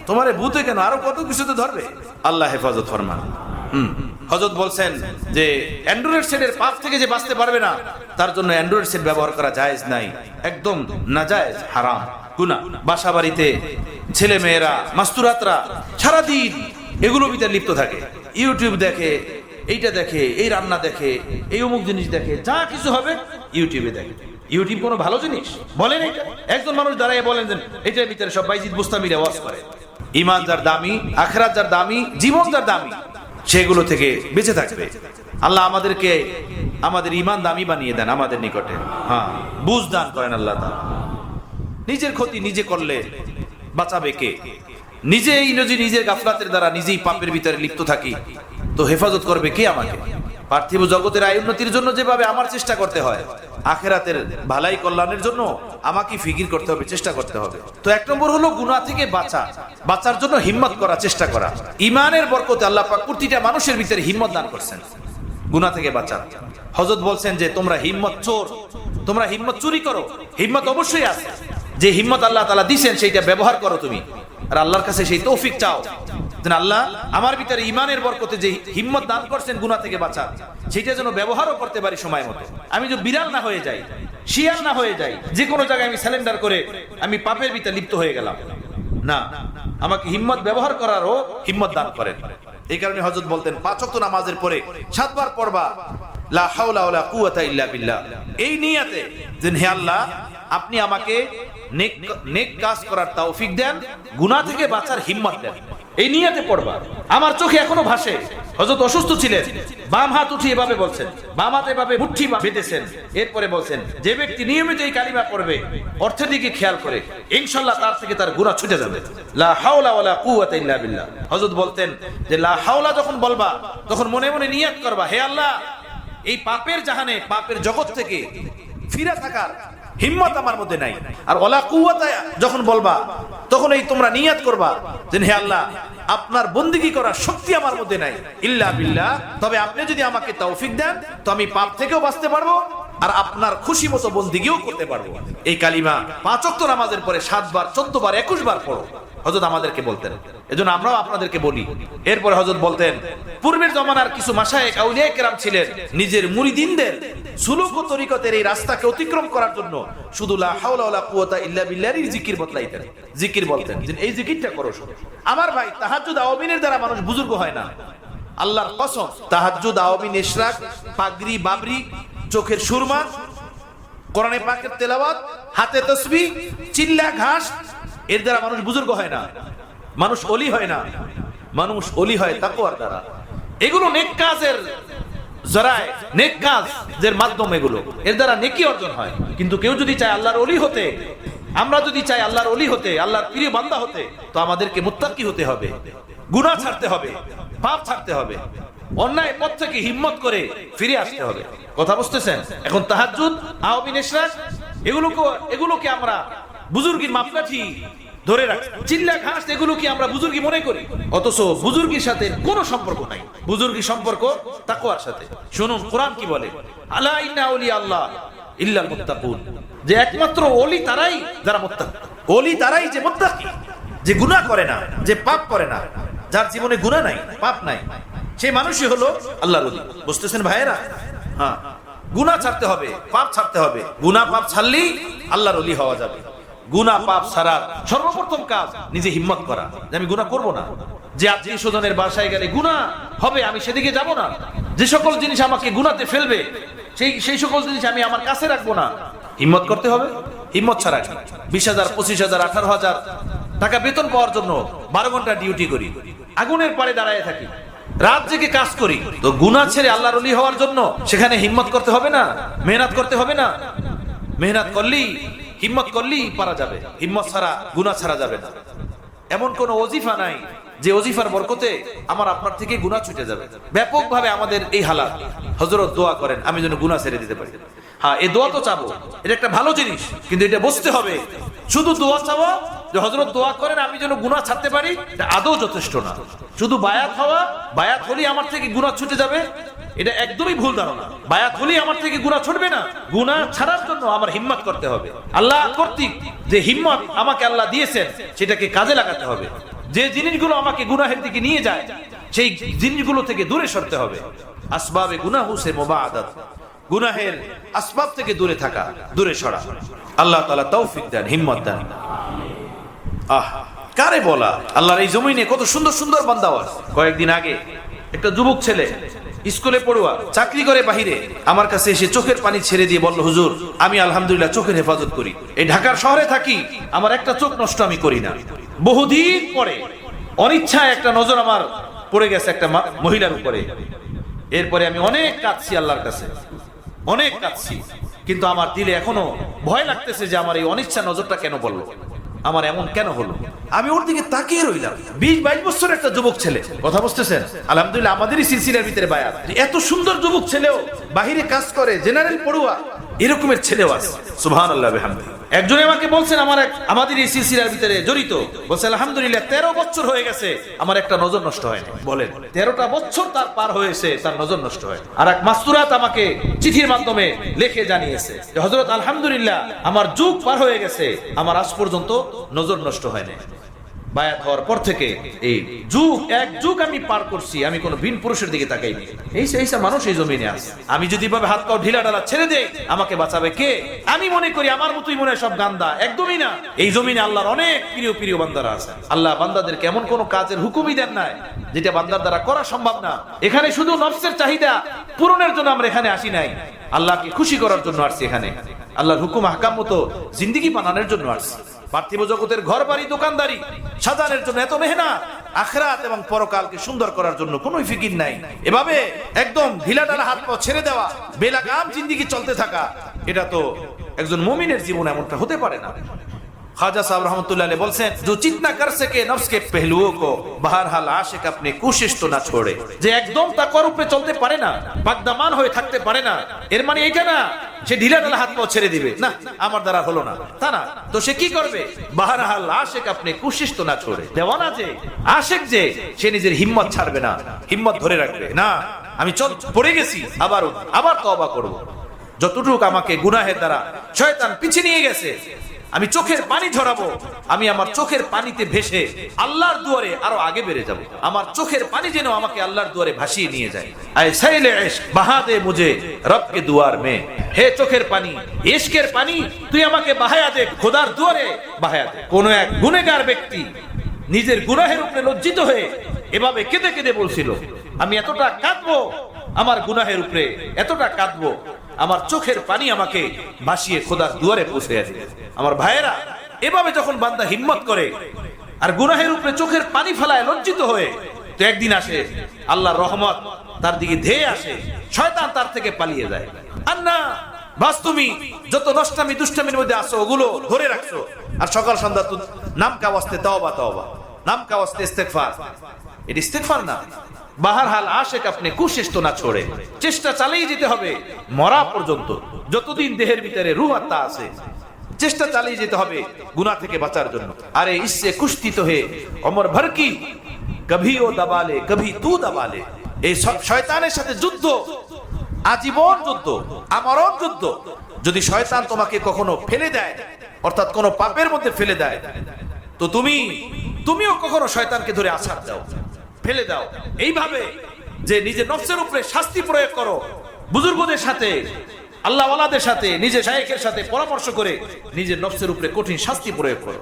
তোমারে ভূতে কেন, আরো কত কিছুতে ধরবে। আল্লাহ হেফাজত ফরমান। হযরত বলছেন যে অ্যান্ড্রয়েড সেটের পাপ থেকে যে বাঁচতে পারবে না, তার জন্য অ্যান্ড্রয়েড সেট ব্যবহার করা জায়েজ নাই, একদম নাজায়েজ, হারাম, গুনাহ। বাসা বাড়িতে ছেলে মেয়েরা, মাস্তুরাতরা সারাদিন এগুলো ভিতরে লিপ্ত থাকে, ইউটিউব দেখে, এইটা দেখে, এই রান্না দেখে, এই অমুক জিনিস দেখে, যা কিছু হবে ইউটিউবে দেখে। ইউটিউব কোনো ভালো জিনিস বলেন? এটা একজন মানুষ দাঁড়ায় বলেন যে এটার ভিতরে সব বাইজিদ বুস্তামির আওয়াজ করে। ঈমান যার দামি, আখিরাত যার দামি, জীবন যার দামি, সেগুলো থেকে বেঁচে থাকবে। আল্লাহ আমাদেরকে আমাদের ঈমান দামি বানিয়ে দেন আমাদের নিকটে, হ্যাঁ, বুঝ দান করেন আল্লাহ তাআলা। নিজের ক্ষতি নিজে করলে বাঁচাবে কে? নিজেই নিজের গাফলাতের দ্বারা নিজেই পাপের ভিতরে লিপ্ত থাকি, তো হেফাজত করবে কে আমাকে? পার্থিব জগতের আয় উন্নতির জন্য যেভাবে আমার চেষ্টা করতে হয়, আখিরাতের ভালাই কল্যাণের জন্য আমাকে ফিকির করতে হবে, চেষ্টা করতে হবে। তো 1 নম্বর হলো গুনাহ থেকে বাঁচার জন্য হিম্মত করা, চেষ্টা করা। ঈমানের বরকতে আল্লাহ পাক প্রতিটা মানুষের ভিতরে হিম্মত দান করছেন গুনাহ থেকে বাঁচা। হযরত বলছেন যে তোমরা হিম্মত চোর, তোমরা হিম্মত চুরি করো। হিম্মত অবশ্যই আছে, যে হিম্মত আল্লাহ তাআলা দিবেন সেইটা ব্যবহার করো তুমি, আর আল্লাহর কাছে সেই তৌফিক চাও যেন আল্লাহ আমার ভিতরে ঈমানের বরকতে যে হিম্মত দান করছেন গুনাহ থেকে বাঁচা, সেটা যেন ব্যবহারও করতে পারি সময় মতো। আমি যে বিড়াল না হয়ে যাই, শিয়াল না হয়ে যাই, যে কোনো জায়গায় আমি স্যালেন্ডার করে আমি পাপের ভিতরে লিপ্ত হয়ে গেলাম না, আমাকে হিম্মত ব্যবহার করারও হিম্মত দান করেন। এই কারণে হযরত বলতেন 5 ওয়াক্ত নামাজের পরে 7 বার পড়বা লা হাওলা ওয়ালা কুওয়াতা ইল্লা বিল্লাহ, এই নিয়তে যে হে আল্লাহ আপনি আমাকে নেক কাজ করার তৌফিক দেন, গুনাহ থেকে বাঁচার হিম্মত দেন, এই নিয়তে পড়বা। আমার চোখে এখনো ভাসে, হযরত অসুস্থ ছিলেন, বাম হাত উঠিয়ে এভাবে বলছেন, বাম হাতে এভাবে মুঠি বেঁধেছেন, এরপরে বলছেন যে ব্যক্তি নিয়মিত এই কালিমা পড়বে, অর্থের দিকে খেয়াল করে, ইনশাআল্লাহ তার থেকে তার গুনাহ ছুটে যাবে। লা হাওলা ওয়ালা কুওয়াতা ইল্লা বিল্লাহ। হযরত বলতেন যে লা হাওলা যখন বলবা তখন মনে মনে নিয়ত করবা, হে আল্লাহ এই পাপের জাহানে, পাপের জগৎ থেকে ফিরে থাকার হিম্মত আমার মধ্যে নাই। আর ওয়ালা কুওয়াতা যখন বলবা তখন এই তোমরা নিয়ত করবা যে হে আল্লাহ আপনার বন্দেগী করার শক্তি আমার মধ্যে নাই, ইল্লা বিল্লাহ, তবে আপনি যদি আমাকে তৌফিক দেন তো আমি পাপ থেকেও বাঁচতে পারবো আর আপনার খুশি মতো বন্দেগীও করতে পারবো। এই কালিমা 5 ওয়াক্ত নামাজের পরে 7 বার, 14 বার, 21 বার পড়ো, হযরত আমাদেরকে বলতেন। এজন্য আমরাও আপনাদেরকে বলি। এরপরে হযরত বলতেন পূর্বের জমানার কিছু মাশায়েখ আউলিয়া কেরাম ছিলেন, নিজের মুরিদিনদের সুলুক ও তরিকতের এই রাস্তাকে অতিক্রম করার জন্য শুধু লা হাওলা ওয়ালা কুওয়াতা ইল্লা বিল্লাহর জিকির বতলাইতেন, জিকির বলতেন যে এই জিকিরটা করো। আমার ভাই তাহাজ্জুদ আওয়াবিনের দ্বারা মানুষ বুজুর্গ হয় না, আল্লাহর কসম। তাহাজ্জুদ, আওয়াবিন, ইশরাক, পাগড়ি, বাবরি, চোখের সুরমা, কোরআনে পাকের তেলাওয়াত, হাতে তাসবিহ, চিল্লা ঘাস, এর দ্বারা মানুষ বুজুর্গ হয় না, মানুষ ওলি হয় না, মানুষ ওলি হয় তাকওয়ার দ্বারা। এগুলো নেক কাজের জরায়, নেক কাজের মাধ্যম, এগুলো এর দ্বারা নেকি অর্জন হয়। কিন্তু কেউ যদি চায় আল্লাহর ওলি হতে, আমরা যদি চাই আল্লাহর ওলি হতে, আল্লাহর প্রিয় বান্দা হতে, তো আমাদেরকে মুত্তাকি হতে হবে, গুনাহ ছাড়তে হবে, পাপ ছাড়তে হবে, অন্যায় পথ থেকে হিম্মত করে ফিরে আসতে হবে। কথা বুঝতেছেন? এখন তাহাজ্জুদ, আওয়াবিন, ইশরাক, এগুলোকে আমরা বুজুর্গির মাপকাঠি ধরে রাখছি। চিল্লা ঘাস এগুলোকে আমরা বুজুর্গি মনে করি, অথচ বুজুর্গির সাথে কোনো সম্পর্ক নাই। বুজুর্গি সম্পর্ক তাকওয়ার সাথে। শুনুন কোরআন কি বলে, আলা ইন্না আউলিয়া আল্লাহ ইল্লাল মুত্তাকুন, যে একমাত্র ওলি তারাই যারা মুত্তাকি। ওলি তারাই যে মুত্তাকি, যে গুনাহ করে না, যে পাপ করে না, যার জীবনে গুনাহ নাই, পাপ নাই, সেই মানুষই হলো আল্লাহর ওলি। বুঝতেছেন ভাইয়েরা? হ্যাঁ, গুনাহ ছাড়তে হবে, পাপ ছাড়তে হবে। গুনাহ পাপ ছাড়লেই আল্লাহর ওলি হওয়া যাবে। গুনাহ পাপ ছাড়ার সর্বপ্রথম কাজ নিজে হিম্মত করা, যে আমি গুনাহ করব না। যে আত্মীয় স্বজনের বাসায় গেলে গুনাহ হবে, আমি সেদিকে যাব না। যে সকল জিনিস আমাকে গুনাহতে ফেলবে, সেই সকল জিনিস আমি আমার কাছে রাখবো না। হিম্মত করতে হবে। হিম্মত ছাড়া 20,000, 25,000, 18,000 টাকা বেতন পাওয়ার জন্য 12 ঘন্টা ডিউটি করি, আগুনের পাড়ে দাঁড়ায় থাকি, রাত জেগে কাজ করি, তো গুনাহ ছেড়ে আল্লাহর ওলি হওয়ার জন্য সেখানে হিম্মত করতে হবে না? মেহনত করতে হবে না? মেহনত করলেই, হিম্মত করলেই পারা যাবে। হিম্মত ছাড়া গুনাহ ছাড়া যাবে না। এমন কোন ওজিফা নাই যে ওজিফার বরকতে আমার আপনার থেকে গুনাহ ছুটে যাবে। ব্যাপকভাবে আমাদের এই হালাত। হযরত দোয়া করেন আমি যেন গুনাহ ছেড়ে দিতে পারি। হ্যাঁ, এই দোয়া তো চাবো, এটা একটা ভালো জিনিস, কিন্তু এটা বুঝতে হবে শুধু দোয়া চাওয়া যে হযরত দোয়া করেন আমি যেন গুনাহ ছাড়তে পারি, এটা আদৌ যথেষ্ট না। শুধু বায়াত হওয়া, বায়াত হলেই আমার থেকে গুনাহ ছুটে যাবে, এটা একদমই ভুল ধারণা। বায়াত হলেই আমার থেকে গুনাহ ছুটবে না। গুনাহ ছাড়ার জন্য আমার হিম্মত করতে হবে। আল্লাহ কর্তৃক যে হিম্মত আমাকে আল্লাহ দিয়েছেন সেটাকে কাজে লাগাতে হবে। যে জিনিসগুলো আমাকে গুনাহের দিকে নিয়ে যায় সেই জিনিসগুলো থেকে দূরে সরতে হবে। আসবাবে গুনাহু সে মুবাআদাত, গুনাহের আসবাব থেকে দূরে থাকা, দূরে সরা। আল্লাহ তাআলা তৌফিক দেন, হিম্মত দেন। কারে বলা, আল্লাহর এই জমিনে কত সুন্দর সুন্দর বান্দা আছে। কয়েকদিন আগে একটা যুবক ছেলে স্কুলে পড়ুয়া, চাকরি করে বাহিরে, আমার কাছে এসে চোখের পানি ছেড়ে দিয়ে বলল, হুজুর আমি আলহামদুলিল্লাহ চোখের হেফাজত করি, এই ঢাকার শহরে থাকি, আমার একটা চোখ নষ্ট আমি করি না। বহুদিন পরে অনিচ্ছায় একটা নজর আমার পড়ে গেছে একটা মহিলার উপরে। এরপরে আমি অনেক কাঁদছি আল্লাহর কাছে, অনেক কাঁদছি, কিন্তু আমার দিলে এখনো ভয় লাগতেছে যে আমার এই অনিচ্ছা নজরটা কেন পড়লো, আমার এমন কেন হলো। আমি ওর দিকে তাকিয়ে রইলাম। 20-22 বছরের একটা যুবক ছেলে, কথা বুঝতেছেন? আলহামদুলিল্লাহ আমাদেরই সিলসিলার ভিতরে বায়াত। এত সুন্দর যুবক ছেলেও বাহিরে কাজ করে, জেনারেল পড়ুয়া, এরকমের ছেলেও আছে। সুবহানাল্লাহ বিহামদিহি। একজনে আমাকে বলছেন আমাদের এই সিলসিলার ভিতরে জড়িত, বলছে আলহামদুলিল্লাহ 13 বছর হয়ে গেছে আমার একটা নজর নষ্ট হয়নি। বলেন, 13টা বছর তার পার হয়েছে, তার নজর নষ্ট হয়। আর এক মাস্তুরাত আমাকে চিঠির মাধ্যমে লিখে জানিয়েছে যে হযরত আলহামদুলিল্লাহ আমার যুগ পার হয়ে গেছে, আমার আজ পর্যন্ত নজর নষ্ট হয়নি। বায়াত হওয়ার পর থেকে এই এক যুগ আমি পার করছি, আমি কোনো ভিন পুরুষের দিকে তাকাইনি। এই মানুষ এই জমিনে আছে। আমি যদি ভাবে হাত পাও ঢিলা ঢালা ছেড়ে দেই, আমাকে বাঁচাবে কে? আমি মনে করি আমার মতোই মনে হয় সব গান্দা, একদমই না। এই জমিনে আল্লাহর অনেক প্রিয় প্রিয় বান্দারা আছে। আল্লাহ বান্দাদেরকে এমন কোন কাজের হুকুমই দেন নাই যেটা বান্দার দ্বারা করা সম্ভব না। এখানে শুধু নফসের চাহিদা পূরণের জন্য আমরা এখানে আসি নাই, আল্লাহকে খুশি করার জন্য আসছি। এখানে আল্লাহর হুকুম আহকাম মতো জিন্দেগি বানানোর জন্য আসছি। পার্থিব জগতের ঘর বাড়ি দোকানদারি সাজানোর জন্য এত মেহনত, আখিরাত এবং পরকালকে সুন্দর করার জন্য কোনো ফিকির নাই। এভাবে একদম ঢিলাঢালা হাত পা ছেড়ে দেওয়া, বেলাগাম জিন্দেগি চলতে থাকা, এটা তো একজন মুমিনের জীবন এমনটা হতে পারে না। খাজা সাহেব रहमतुल्लाह अलैह বলছেন, जो जितना कर सके नफ्स के पहलुओं को बहरहाल आशिक अपनी कोशिश तो ना छोड़े। যে একদম তাকওয়ার উপরে চলতে পারে না, পাকদামান হয়ে থাকতে পারে না, এর মানে এটা না সে ঢিলাঢালা হাত পা ছেড়ে দিবে, না আমার দ্বারা হলো না, তা না। তো সে কি করবে? बहरहाल आशिक अपनी कोशिश तो ना छोड़े। দেওয়ানা যে আশিক, যে সে নিজের হিম্মত ছাড়বে না, হিম্মত ধরে রাখবে না। আমি পড়ে গেছি, আবার তওবা করব। যতটুকু আমাকে গুনাহের দ্বারা শয়তান পিছিয়ে নিয়ে গেছে, আমি চোখের পানি ঝরাবো, আমি আমার চোখের পানিতে ভেসে আল্লাহর দুয়ারে আরো আগে বেড়ে যাব। আমার চোখের পানি যেন আমাকে আল্লাহর দুয়ারে ভাসিয়ে নিয়ে যায়। আয় সাইলে ইশক বহা দে মুঝে রব কে দুয়ার মে। হে চোখের পানি, ইশকের পানি তুই আমাকে বাহায়া দে, খোদার দুয়ারে বাহায়া দে। কোন এক গুনাহগার ব্যক্তি নিজের গুনাহের উপরে লজ্জিত হয়ে এভাবে কেঁদে কেঁদে বলছিল, আমি এতটা কাঁদবো আমার গুনাহের উপরে, এতটা কাঁদবো আমার চোখের পানি আমাকে ভাসিয়ে খোদার দুয়ারে পৌঁছে যাবে। আমার ভাইয়েরা, এভাবে যখন বান্দা হিম্মত করে আর গুনাহের উপরে চোখের পানি ফেলায় লজ্জিত হয়ে, তো একদিন আসে আল্লাহর রহমত তার দিকে ধেয়ে আসে, শয়তান তার থেকে পালিয়ে যায়। আর না, বাস তুমি যত নষ্টামি দুষ্টামির মধ্যে আসো ওগুলো ধরে রাখছো, আর সকাল সন্ধ্যা তো নাম কাওয়াস্তে তওবা তওবা, নাম কাওয়াস্তে ইস্তেগফার। এটা ইস্তেগফার না। বাহরহাল আশিক আপনি কোশিশ তো না ছোড়ে, চেষ্টা চালিয়ে যেতে হবে মরা পর্যন্ত। যতদিন দেহের ভিতরে রূহ আত্মা আছে, চেষ্টা চালিয়ে যেতে হবে গুনাহ থেকে বাঁচার জন্য। আরে ইসসে কুশতি তো হে উমর ভর কি, কভি ও দবালে কভি তু দবালে। এই শয়তানের সাথে যুদ্ধ, আজীবন যুদ্ধ, আমরণ যুদ্ধ। যদি শয়তান তোমাকে কখনো ফেলে দেয়, অর্থাৎ কোনো পাপের মধ্যে ফেলে দেয়, তো তুমিও কখনো শয়তানকে ধরে আছাড় দাও, ফেলে দাও। এইভাবে যে নিজের নফসের উপরে শাস্তি প্রয়োগ করো, বুজুর্গদের সাথে, আল্লাহ ওয়ালাদের সাথে, নিজের শায়েখের সাথে পরামর্শ করে নিজের নফসের উপরে কঠিন শাস্তি প্রয়োগ করো।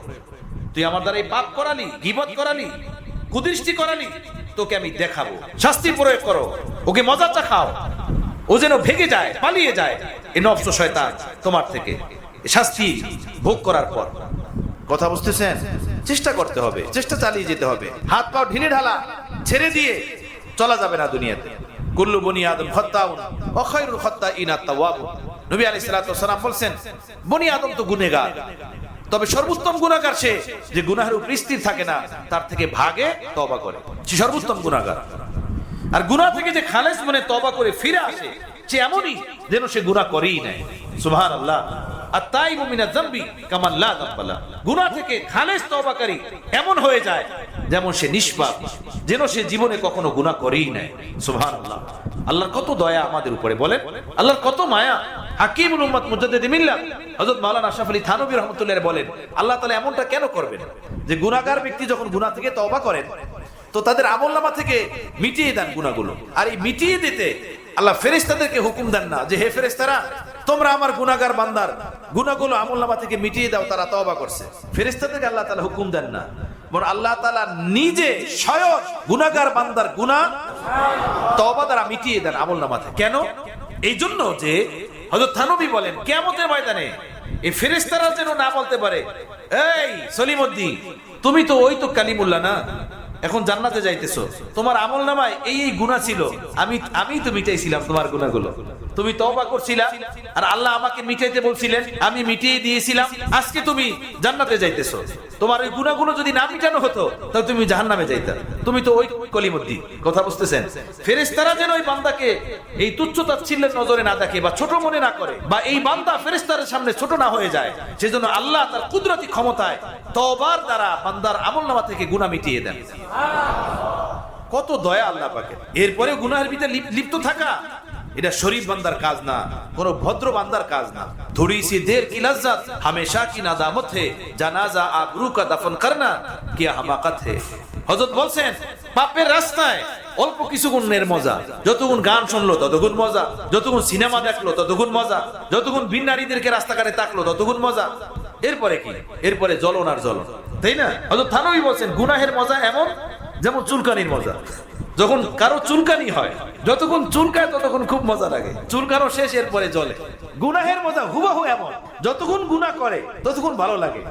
তুই আমার দ্বারা এই পাপ করালি, গীবত করালি, কুদৃষ্টি করালি, তোকে আমি দেখাবো। শাস্তি প্রয়োগ করো, ওকে মজা চাখাও, ও যেন ভেগে যায়, পালিয়ে যায় এই নফস শয়তান তোমার থেকে শাস্তি ভোগ করার পর। কথা বুঝতেছেন? চেষ্টা করতে হবে, চেষ্টা চালিয়ে যেতে হবে। হাত পা ঢিলে ঢালা ছেড়ে দিয়ে চলা যাবে না দুনিয়াতে। কুল্লু বনি আদম খাত্তাউন ওয়া খায়রুল খাত্তাইনা আত-তাওয়াবুন। নবী আলাইহিস সালাতু ওয়াস সালাম বলেন, বনি আদম তো গুনাহগার, তবে সর্বোত্তম গুনাহগার সে যে গুনাহের উপর স্থির থাকে না, তার থেকে ভাগে তওবা করে, সে সর্বোত্তম গুনাহগার। আর গুনাহ থেকে যে খালেস মনে তওবা করে ফিরে আসে, সে এমনই যেন সে গুনাহ করেই নাই। সুবহানাল্লাহ। আত-তাইবু মিনাজ যামবি কামান লা যামবা লা। গুনাহ থেকে খালেস তওবাকারী এমন হয়ে যায় যেমন সে নিষ্পাপ, যেন সে জীবনে কখনো গুনাহ করেই নাই। সুবহানাল্লাহ। আল্লাহর কত দয়া আমাদের উপরে, বলেন আল্লাহর কত মায়া। হাকিমুল উম্মাত মুজাদ্দিদ মিল্লাত হযরত মাওলানা আশরাফ আলী থানভী রাহমাতুল্লাহ বলেন, আল্লাহ তাআলা এমনটা কেন করবেন যে গুনাহগার ব্যক্তি যখন গুনাহ থেকে তওবা করেন তো তাদের আমলনামা থেকে মিটিয়ে দেন গুনাহগুলো। আর এই মিটিয়ে দিতে আল্লাহ ফেরেশতাদেরকে হুকুম দেন না যে হে ফেরেশতারা তোমরা আমার গুনাহগার বান্দার গুনাহগুলো আমলনামা থেকে মিটিয়ে দাও, তারা তওবা করছে। ফেরেশতাদেরকে আল্লাহ তাআলা হুকুম দেন না, বরং আল্লাহ তাআলা নিজে স্বয়ং গুনাহগার বান্দার গুনাহ তওবা দ্বারা মিটিয়ে দেন আমলনামা থেকে। কেন? এই জন্য যে হযরত থানভী বলেন কিয়ামতের ময়দানে এই ফেরেশতারা যেন না বলতে পারে, এই সলিমউদ্দিন তুমি তো ওই তো কালিমুল্লাহ না, এখন জান্নাতে যাইতেছো, তোমার আমলনামায় এই এই গুনাহ ছিল, আমি তো মিটাইছিলাম তোমার গুনাহগুলো, তুমি তওবা করছিলা আর আল্লাহ আমাকে মিটাইতে বলছিলেন, আমি মিটিয়ে দিয়েছিলাম, আজকে তুমি জান্নাতে যাইতেছো। তোমার ওই গুনাহগুলো যদি না মিটানো হতো তাহলে তুমি জাহান্নামে যাইতা, তুমি তো ওই কলিমুদ্দিন। কথা বুঝতেছেন? ফেরেশতারা যেন ওই বান্দাকে এই তুচ্ছ তাচ্ছিল্যের নজরে না দেখে বা ছোট মনে না করে, বা এই বান্দা ফেরেশতাদের সামনে ছোট না হয়ে যায়, সেজন্য আল্লাহ তার কুদরতি ক্ষমতায় তওবার দ্বারা বান্দার আমলনামা থেকে গুনাহ মিটিয়ে দেন। কত দয়া আল্লাহ পাকের। এরপরে গুনাহের ভিতরে লিপ্ত থাকা এটা শরীফ বান্দার কাজ না, কোন ভদ্র বান্দার কাজ না। থোড়ি সি দের কি লজ্জত হমেশা কি নাদামত হে, জানাজা আবরু কা দফন করনা কি হামাকত হে। হযরত বলছেন পাপের রাস্তায় অল্প কিছুক্ষণের মজা, যতক্ষণ গান শুনলো ততক্ষণ মজা, যতক্ষণ সিনেমা দেখলো ততক্ষণ মজা, যতক্ষণ ভিন নারীদেরকে রাস্তাঘাটে তাকলো ততক্ষণ মজা। এরপরে কি? এরপরে জ্বলন আর জ্বলন, তাই না? হযরত থানভী বলছেন গুনাহের মজা এমন যেমন চুলকানির মজা। যখন কারো চুলকানি হয়, যতক্ষণ চুলকায় ততক্ষণ খুব মজা লাগে, চুলকানো শেষ এরপরে জ্বলে। গুনাহের মজা হুবহু এমন, যতক্ষণ গুনাহ করে ততক্ষণ ভালো লাগে,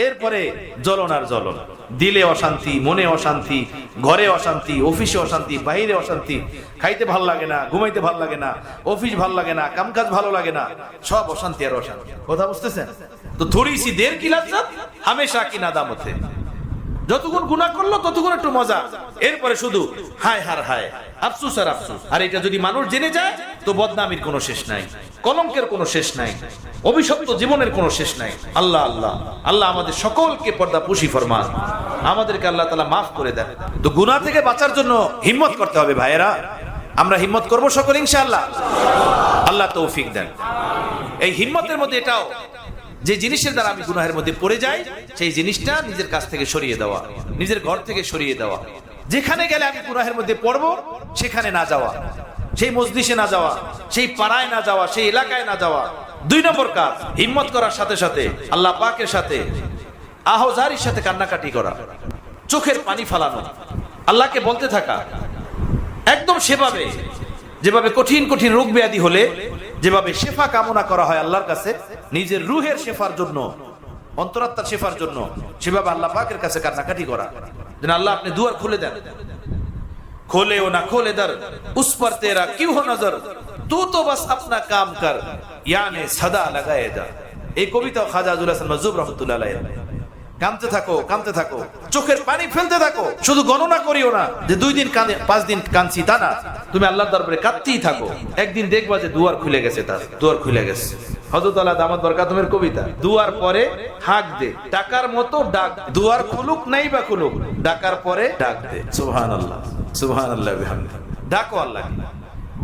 এরপরে জ্বলন আর জ্বলন। দিলে অশান্তি, মনে অশান্তি, ঘরে অশান্তি, অফিসে অশান্তি, বাইরে অশান্তি, খাইতে ভাল লাগে না, ঘুমাইতে ভাল লাগে না, অফিস ভাল লাগে না, কামকাজ ভালো লাগে না, সব অশান্তি আর অশান্তি। কথা বুঝতেছেন তো? থোড়ি সি দের কি লজ্জত হামেশা কি নাদামত হে। যতক্ষণ গুনাহ করলো ততক্ষণ একটু মজা, এরপরে শুধু হায় হার হায়, আফসোস আর আফসোস। আর এটা যদি মানুষ জেনে যায় তো বদনামির কোনো শেষ নাই, কলঙ্কের কোনো শেষ নাই, অভিশপ্ত জীবনের কোনো শেষ নাই। আল্লাহ আল্লাহ আল্লাহ আমাদের সকলকে পর্দাপুশি ফরমান, আমাদেরকে আল্লাহ তাআলা মাফ করে দেন। তো গুনাহ থেকে বাঁচার জন্য হিম্মত করতে হবে ভাইয়েরা। আমরা হিম্মত করব সকল ইনশাআল্লাহ। আল্লাহ তৌফিক দেন। এই হিম্মতের মধ্যে এটাও যে জিনিসের দ্বারা আমি গুনাহের মধ্যে পড়ে যাই, সেই জিনিসটা নিজের কাছ থেকে সরিয়ে দেওয়া, নিজের ঘর থেকে সরিয়ে দেওয়া। যেখানে গেলে আমি গুনাহের মধ্যে পড়বো সেখানে না যাওয়া, সেই মজলিসে না যাওয়া, সেই পাড়ায় না যাওয়া, সেই এলাকায় না যাওয়া। 2 নম্বর কাজ, হিম্মত করার সাথে সাথে আল্লাহ পাকের সাথে আহজারির সাথে কান্নাকাটি করা, চোখের পানি ফালানো, আল্লাহকে বলতে থাকা একদম সেভাবে যেভাবে কঠিন কঠিন রোগ ব্যাধি হলে যেভাবে শেফা কামনা করা হয় আল্লাহর কাছে, নিজের রুহের শেফার জন্য, অন্তরাত্মার শেফার জন্য, সেভাবে আল্লাহ পাকের কাছে কান্নাকাটি করা। যেন আল্লাহ আপনি দুয়ার খুলে দেন। खोले हो ना खोले दर उस पर तेरा क्यों हो नजर, तू तो बस अपना काम कर याने सदा लगाए जा। এই কবিতা খাজা আব্দুল হাসান মাজুব রাহমাতুল্লাহ আলাইহি। কাঁদতে থাকো, কাঁদতে থাকো, চোখের পানি ফেলতে থাকো। শুধু গণনা করিও না যে 2 দিন কাঁদে, 5 দিন কাঁদছি, তা না। তুমি আল্লাহর দরবারে কাঁদতেই থাকো। একদিন দেখবা যে দুয়ার খুলে গেছে, তার দুয়ার খুলে গেছে। হযরত আল্লাহ দামাত বরকাতুমের কবিতা, দুয়ার পরে হাঁক দে, ডাকার মতো ডাক, দুয়ার খুলুক নাই বা খুলুক, ডাকার পরে ডাক দে। সুবহানাল্লাহ সুবহানাল্লাহ বিহামদিহি। ডাকো আল্লাহ,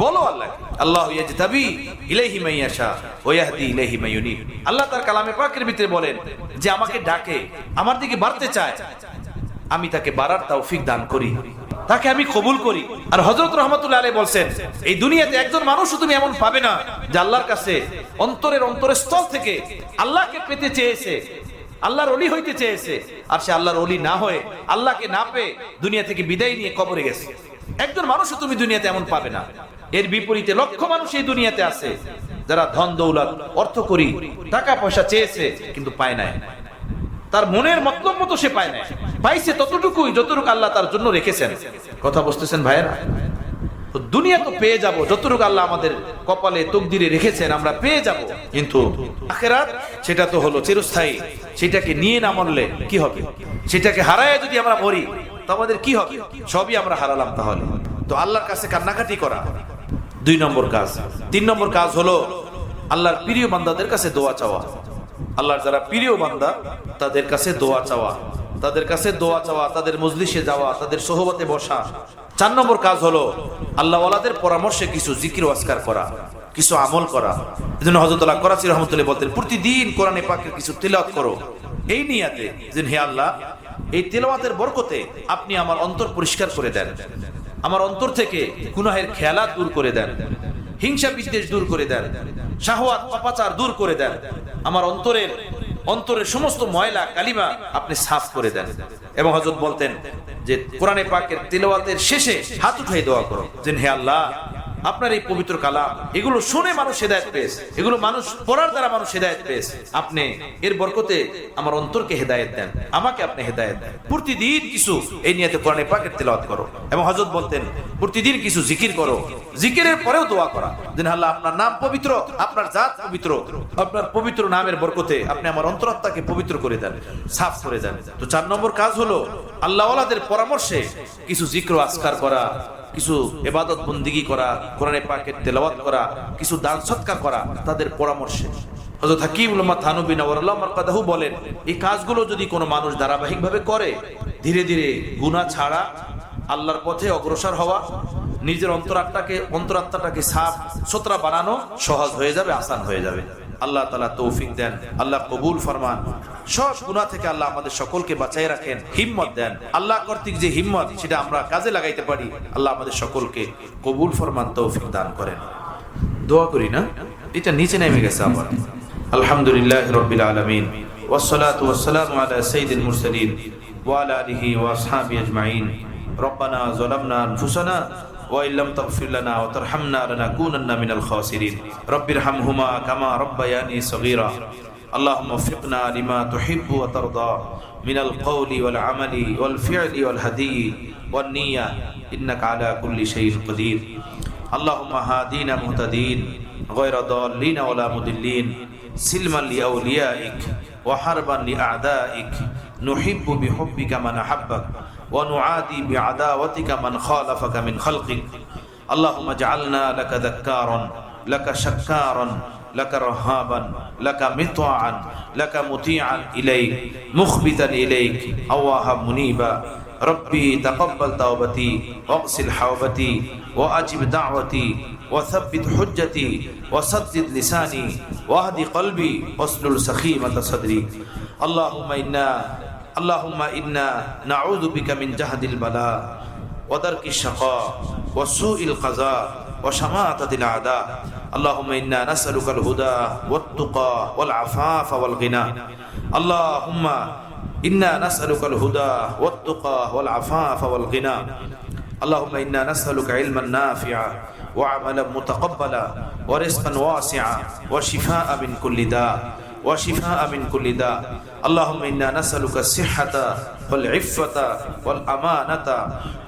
বলো আল্লাহ, আল্লাহু ইয়াজতাবি ইলাইহি মান ইয়াশা ওয়া ইয়াহদি ইলাইহি মান ইউনিব। আল্লাহ তার কালামে পাকের ভিতরে বলেন যে আমাকে ডাকে, আমার দিকে বাড়তে চায়, আমি তাকে বাড়ার তৌফিক দান করি, তাকে আমি কবুল করি। আর হযরত রাহমাতুল্লাহ আলাইহি বলেন এই দুনিয়াতে একজন মানুষও তুমি এমন পাবে না যে আল্লাহর কাছে অন্তরের অন্তরস্থল থেকে আল্লাহকে পেতে চেয়েছে, আল্লাহর ওলি হইতে চেয়েছে, আর সে আল্লাহর ওলি না হয়ে, আল্লাহকে না পেয়ে দুনিয়া থেকে বিদায় নিয়ে কবরে গেছে। একজন মানুষও তুমি দুনিয়াতে এমন পাবে না। এর বিপরীতে লক্ষ মানুষ এই দুনিয়াতে আছে যারা ধন দৌলত, অর্থ করি, টাকা পয়সা চেয়েছে কিন্তু পায় নাই। তার মনের মতলব মতো সে পায় নাই, পাইছে ততটুকুই যতটুকু আল্লাহ তার জন্য রেখেছেন। কথা বুঝতেছেন ভাইয়েরা? তো দুনিয়া তো পেয়ে যাব, যতটুকু আল্লাহ আমাদের কপালে তকদিরে রেখেছেন আমরা পেয়ে যাব, কিন্তু আখিরাত সেটা তো হলো চিরস্থায়ী। সেটাকে নিয়ে না মরলে কি হবে? সেটাকে হারায় যদি আমরা মরি তো আমাদের কি হবে? সবই আমরা হারালাম। তাহলে তো আল্লাহর কাছে কান্নাকাটি করা 2 নম্বর কাজ। 3 নম্বর কাজ হলো আল্লাহর প্রিয় বান্দাদের কাছে দোয়া চাওয়া, আল্লাহর যারা প্রিয় বান্দা তাদের কাছে দোয়া চাওয়া, তাদের কাছে দোয়া চাওয়া, তাদের মজলিসে যাওয়া, তাদের সোহবতে বসা। 4 নম্বর কাজ হলো আল্লাহ ওয়ালাদের পরামর্শে কিছু জিকির ওয়াজকার করা, কিছু আমল করা। এজন্য হযরত আল্লাহ করাচি রহমতুল্লাহ বলতেন, প্রতিদিন কোরআনে পাকের কিছু তিলাওয়াত করো, এই নিয়াতে যে হে আল্লাহ এই তিলাওয়াতের বরকতে আপনি আমার অন্তর পরিষ্কার করে দেন, আমার অন্তর থেকে গুনাহের খেয়ালাত দূর করে দেন, হিংসা বিদ্বেষ দূর করে দেন, শাহওয়াত পাপাচার দূর করে দেন, আমার অন্তরের সমস্ত ময়লা কালিমা আপনি সাফ করে দেন। এবং হযরত বলতেন যে কোরআনে পাকের তিলাওয়াতের শেষে হাত উঠাই দোয়া করো যে হে আল্লাহ আপনার এই পবিত্র কালাম, এগুলো শুনে মানুষ হেদায়েত পেয়েছে, এগুলো মানুষ পড়ার দ্বারা মানুষ হেদায়েত পেয়েছে, আপনি এর বরকতে আমার অন্তরকে হেদায়েত দেন, আমাকে আপনি হেদায়েত দেন। প্রতিদিন কিছু এই নিয়তে কোরআনে পাকের তেলাওয়াত করো। এবং হযরত বলতেন প্রতিদিন কিছু জিকির করো, জিকিরের পরেও দোয়া করা যে আল্লাহ আপনার নাম পবিত্র, আপনার জাত পবিত্র, আপনার পবিত্র নামের বরকতে আপনি আমার অন্তরাত্মাকে পবিত্র করে দেন, সাফ করে দেন। তো 4 নম্বর কাজ হলো আল্লাহ ওয়ালাদের পরামর্শে কিছু জিক্র আজকার করা, কিছু ইবাদত বন্দিগি করা, কোরআনে পাকের তেলাওয়াত করা, কিছু দান সৎকার করা তাদের পরামর্শে। হযরত হাকিম উলামা থানবী নওয়ারাল্লাহু মারকাদাহু বলেন এই কাজগুলো যদি কোনো মানুষ ধারাবাহিকভাবে করে, ধীরে ধীরে গুনাহ ছাড়া আল্লাহর পথে অগ্রসর হওয়া, নিজের অন্তরাত্মাটাকে সাফ সুতরা বানানো সহজ হয়ে যাবে, আসান হয়ে যাবে। আল্লাহ তাআলা তৌফিক দেন, আল্লাহ কবুল ফরমান, সব গুনাহ থেকে আল্লাহ আমাদের সকলকে বাঁচাই রাখেন, হিম্মত দেন। আল্লাহ কর্তৃক যে হিম্মত সেটা আমরা কাজে লাগাইতে পারি, আল্লাহ আমাদের সকলকে কবুল ফরমান, তৌফিক দান করেন। দোয়া করি না, এটা নিচে নেমে গেছে আবার। আলহামদুলিল্লাহি রাব্বিল আলামিন ওয়াসসালাতু ওয়াসসালামু আলা সাইয়্যিদিল মুরসালিন ওয়া আলা আলিহি ওয়া আসহাবিহি আজমাইন। রব্বানা যালামনা আনফুসানা وإن لم تغفر لنا وترحمنا لنكونن من الخاسرين رب ارحمهما كما ربياني صغيرا اللهم وفقنا لما تحب وترضى من القول والعمل والفعل والهدي والنية إنك على كل شيء قدير اللهم هادينا مهتدين غير ضالين ولا مضلين سلما لأوليائك وحربا لأعدائك نحب بحبك من أحبك ونعادي بعداوتك من خالفك من خلقك اللهم اجعلنا لك ذكارا لك شكارا لك رهابا لك مطاعا لك مطيعا إليك مخبتا إليك أواها منيبا ربي تقبل توبتي واغسل حوبتي وأجب دعوتي وثبت حجتي وسدد لساني واهد قلبي واسلل سخيمة صدري اللهم إنا نعوذ بك من جهد البلاء ودرك الشقاء وسوء القضاء وشماتة الأعداء اللهم إنا نسألك الهدى والتقى والعفاف والغنى اللهم إنا نسألك الهدى والتقى والعفاف والغنى اللهم إنا نسألك علما نافعا وعملا متقبلا ورزقا واسعا وشفاء من كل داء وشفاء من كل داء اللهم إنا نسألك الصحة والعفة والأمانة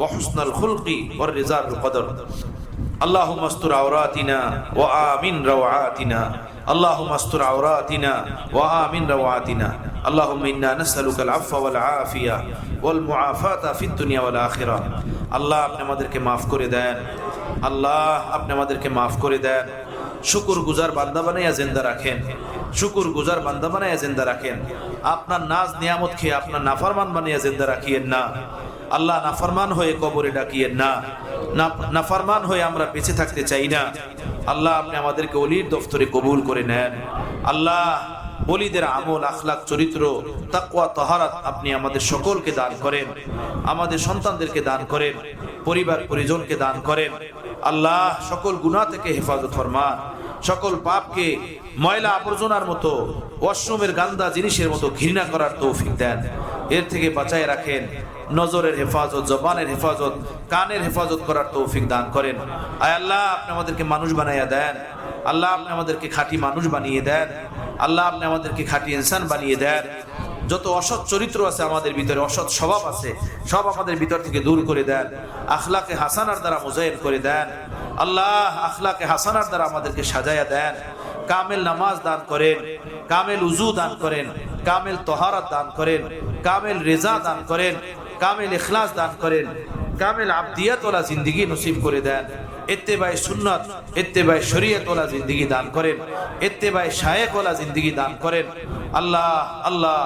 وحسن الخلق والرضا بالقدر اللهم استر عوراتنا وآمن روعاتنا اللهم استر عوراتنا وآمن روعاتنا اللهم إنا نسألك العفو والعافية والمعافاة في الدنيا والآخرة আল্লাহ আপনি আমাদেরকে মাফ করে দেন, আল্লাহ আপনি আমাদেরকে মাফ করে দেন। শুকর গুজার বান্দা বানাইয়া জিন্দা রাখেন, শুকর গুজার বান্দা বানাইয়া জিন্দা রাখেন। আপনার নাজ নিয়ামত খেয়ে আপনার নাফরমান বানিয়ে জিন্দা রাখিয়েন না আল্লাহ, নাফরমান হয়ে কবরে ডাকিয়েন না, নাফরমান হয়ে আমরা বেঁচে থাকতে চাই না আল্লাহ। আপনি আমাদেরকে ওলির দফতরে কবুল করে নেন আল্লাহ। ওলিদের আমল, আখলাক, চরিত্র, তাকওয়া, তাহারাত আপনি আমাদের সকলকে দান করেন, আমাদের সন্তানদেরকে দান করেন, পরিবার পরিজনকে দান করেন আল্লাহ। সকল গুনাহ থেকে হেফাজত ফরমান, সকল পাপকে ময়লা আবর্জনার মতো, ওয়াশরুমের গান্দা জিনিসের মতো ঘৃণা করার তৌফিক দেন, এর থেকে বাঁচায় রাখেন। নজরের হেফাজত, জবানের হেফাজত, কানের হেফাজত করার তৌফিক দান করেন। আয় আল্লাহ আপনি আমাদেরকে মানুষ বানাইয়া দেন আল্লাহ, আপনি আমাদেরকে খাঁটি মানুষ বানিয়ে দেন আল্লাহ, আপনি আমাদেরকে খাঁটি ইনসান বানিয়ে দেন। যত অসৎ চরিত্র আছে আমাদের ভিতরে, অসৎ স্বভাব আছে, সব আমাদের ভিতর থেকে দূর করে দেন। আখলাকে হাসানার দ্বারা মুজাহিদ করে দেন আল্লাহ, আখলাকে হাসানার দ্বারা আমাদেরকে সাজায়া দেন। কামেল নামাজ দান করেন, কামেল উজু দান করেন, কামেল তহারাত দান করেন, কামেল রেজা দান করেন, কামেল ইখলাস দান করেন, কামেল আবদিয়াত ওয়ালা জিন্দেগি নসিব করে দেন। ইত্তেবায়ে সুন্নাত, ইত্তেবায়ে শরীয়ত ওয়ালা জিন্দেগি দান করেন, ইত্তেবায়ে শায়েখ ওয়ালা জিন্দেগি দান করেন। আল্লাহ আল্লাহ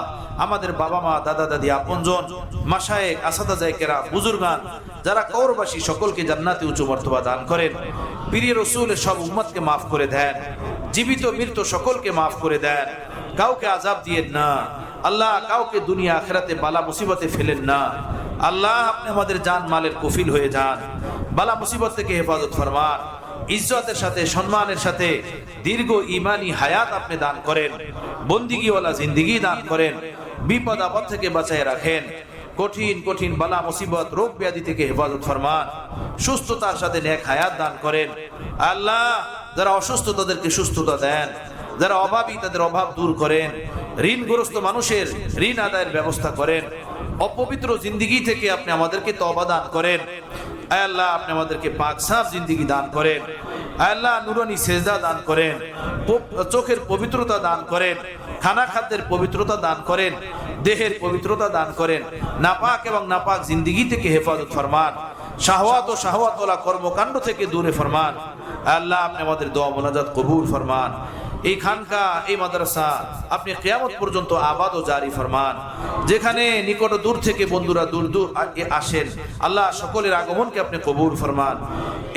আমাদের বাবা মা, দাদা দাদি, আপনজন, মাশায়েখ, আসাদায়ে কেরাম, বুজুর্গান যারা কবরবাসী সকলকে জান্নাতে উঁচু মর্তবা দান করেন। প্রিয় রাসূলের সব উম্মতকে মাফ করে দেন, জীবিত মৃত্যু সকলকে মাফ করে দেন, কাউকে আযাব দিয়েন না আল্লাহ, কাউকে দুনিয়া আখিরাতে বালা মুসিবতে ফেলেন না আল্লাহ। আপনি আমাদের জান মালের কফিল হয়ে যান, বালা মুসিবত থেকে হেফাজত ফরমান, ইজ্জতের সাথে সম্মানের সাথে দীর্ঘ ঈমানি হায়াত আপনি দান করেন, বন্দিগিওয়ালা জিন্দেগি দান করেন, বিপদ আপদ থেকে বাঁচায় রাখেন, কঠিন কঠিন বালা মুসিবত রোগ ব্যাধি থেকে হেফাজত ফরমান, সুস্থতার সাথে নেক হায়াত দান করেন আল্লাহ। যারা অসুস্থ তাদেরকে সুস্থতা দেন, যারা অভাবী তাদের অভাব দূর করেন, ঋণগ্রস্ত মানুষের ঋণ আদায়ের ব্যবস্থা করেন, অপবিত্র জিন্দেগি থেকে আপনি আমাদেরকে তওবা দান করেন আয় আল্লাহ। আপনি আমাদেরকে পাক সাফ জিন্দেগি দান করেন আয় আল্লাহ, নুরানি সেজদা দান করেন, চোখের পবিত্রতা দান করেন, খানা খাদ্যের পবিত্রতা দান করেন, দেহের পবিত্রতা দান করেন, নাপাক এবং নাপাক জিন্দেগি থেকে হেফাজত ফরমান, শাহওয়াত ও শাহওয়াত ওয়ালা কর্মকাণ্ড থেকে দূরে ফরমান আল্লাহ। আপনি আমাদের দোয়া মোনাজাত কবুল ফরমান, এই খানকা, এই মাদ্রাসা আপনি কিয়ামত পর্যন্ত আবাদ ও জারি ফরমান। যেখানে নিকট দূর থেকে বন্ধুরা দূর দূর আসেন আল্লাহ, সকলের আগমনকে আপনি কবুল ফরমান।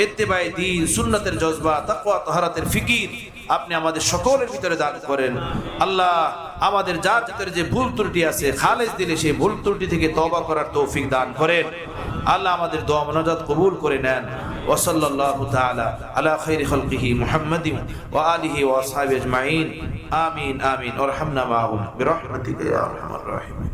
ইত্তেবায়ে দ্বীন, সুন্নাতের জজবা, তাকওয়া, তাহারাতের ফিকির আপনি আমাদের সকলের ভিতরে দান করেন আল্লাহ। আমাদের যার ভিতরে যে ভুল ত্রুটি আছে খালেজ দিলে সেই ভুল ত্রুটি থেকে তওবা করার তৌফিক দান করেন আল্লাহ। আমাদের দোয়া মোনাজাত কবুল করে নেন। ওয়া সাল্লাল্লাহু তাআলা আলা খাইরি খালকিহি মুহাম্মাদিন ওয়া আলিহি ওয়া আসহাবিহি আজমাইন। আমিন আমিন। ওয়ারহামনা মাহুম বিরহমাতিকা ইয়া আরহামার রাহিমিন।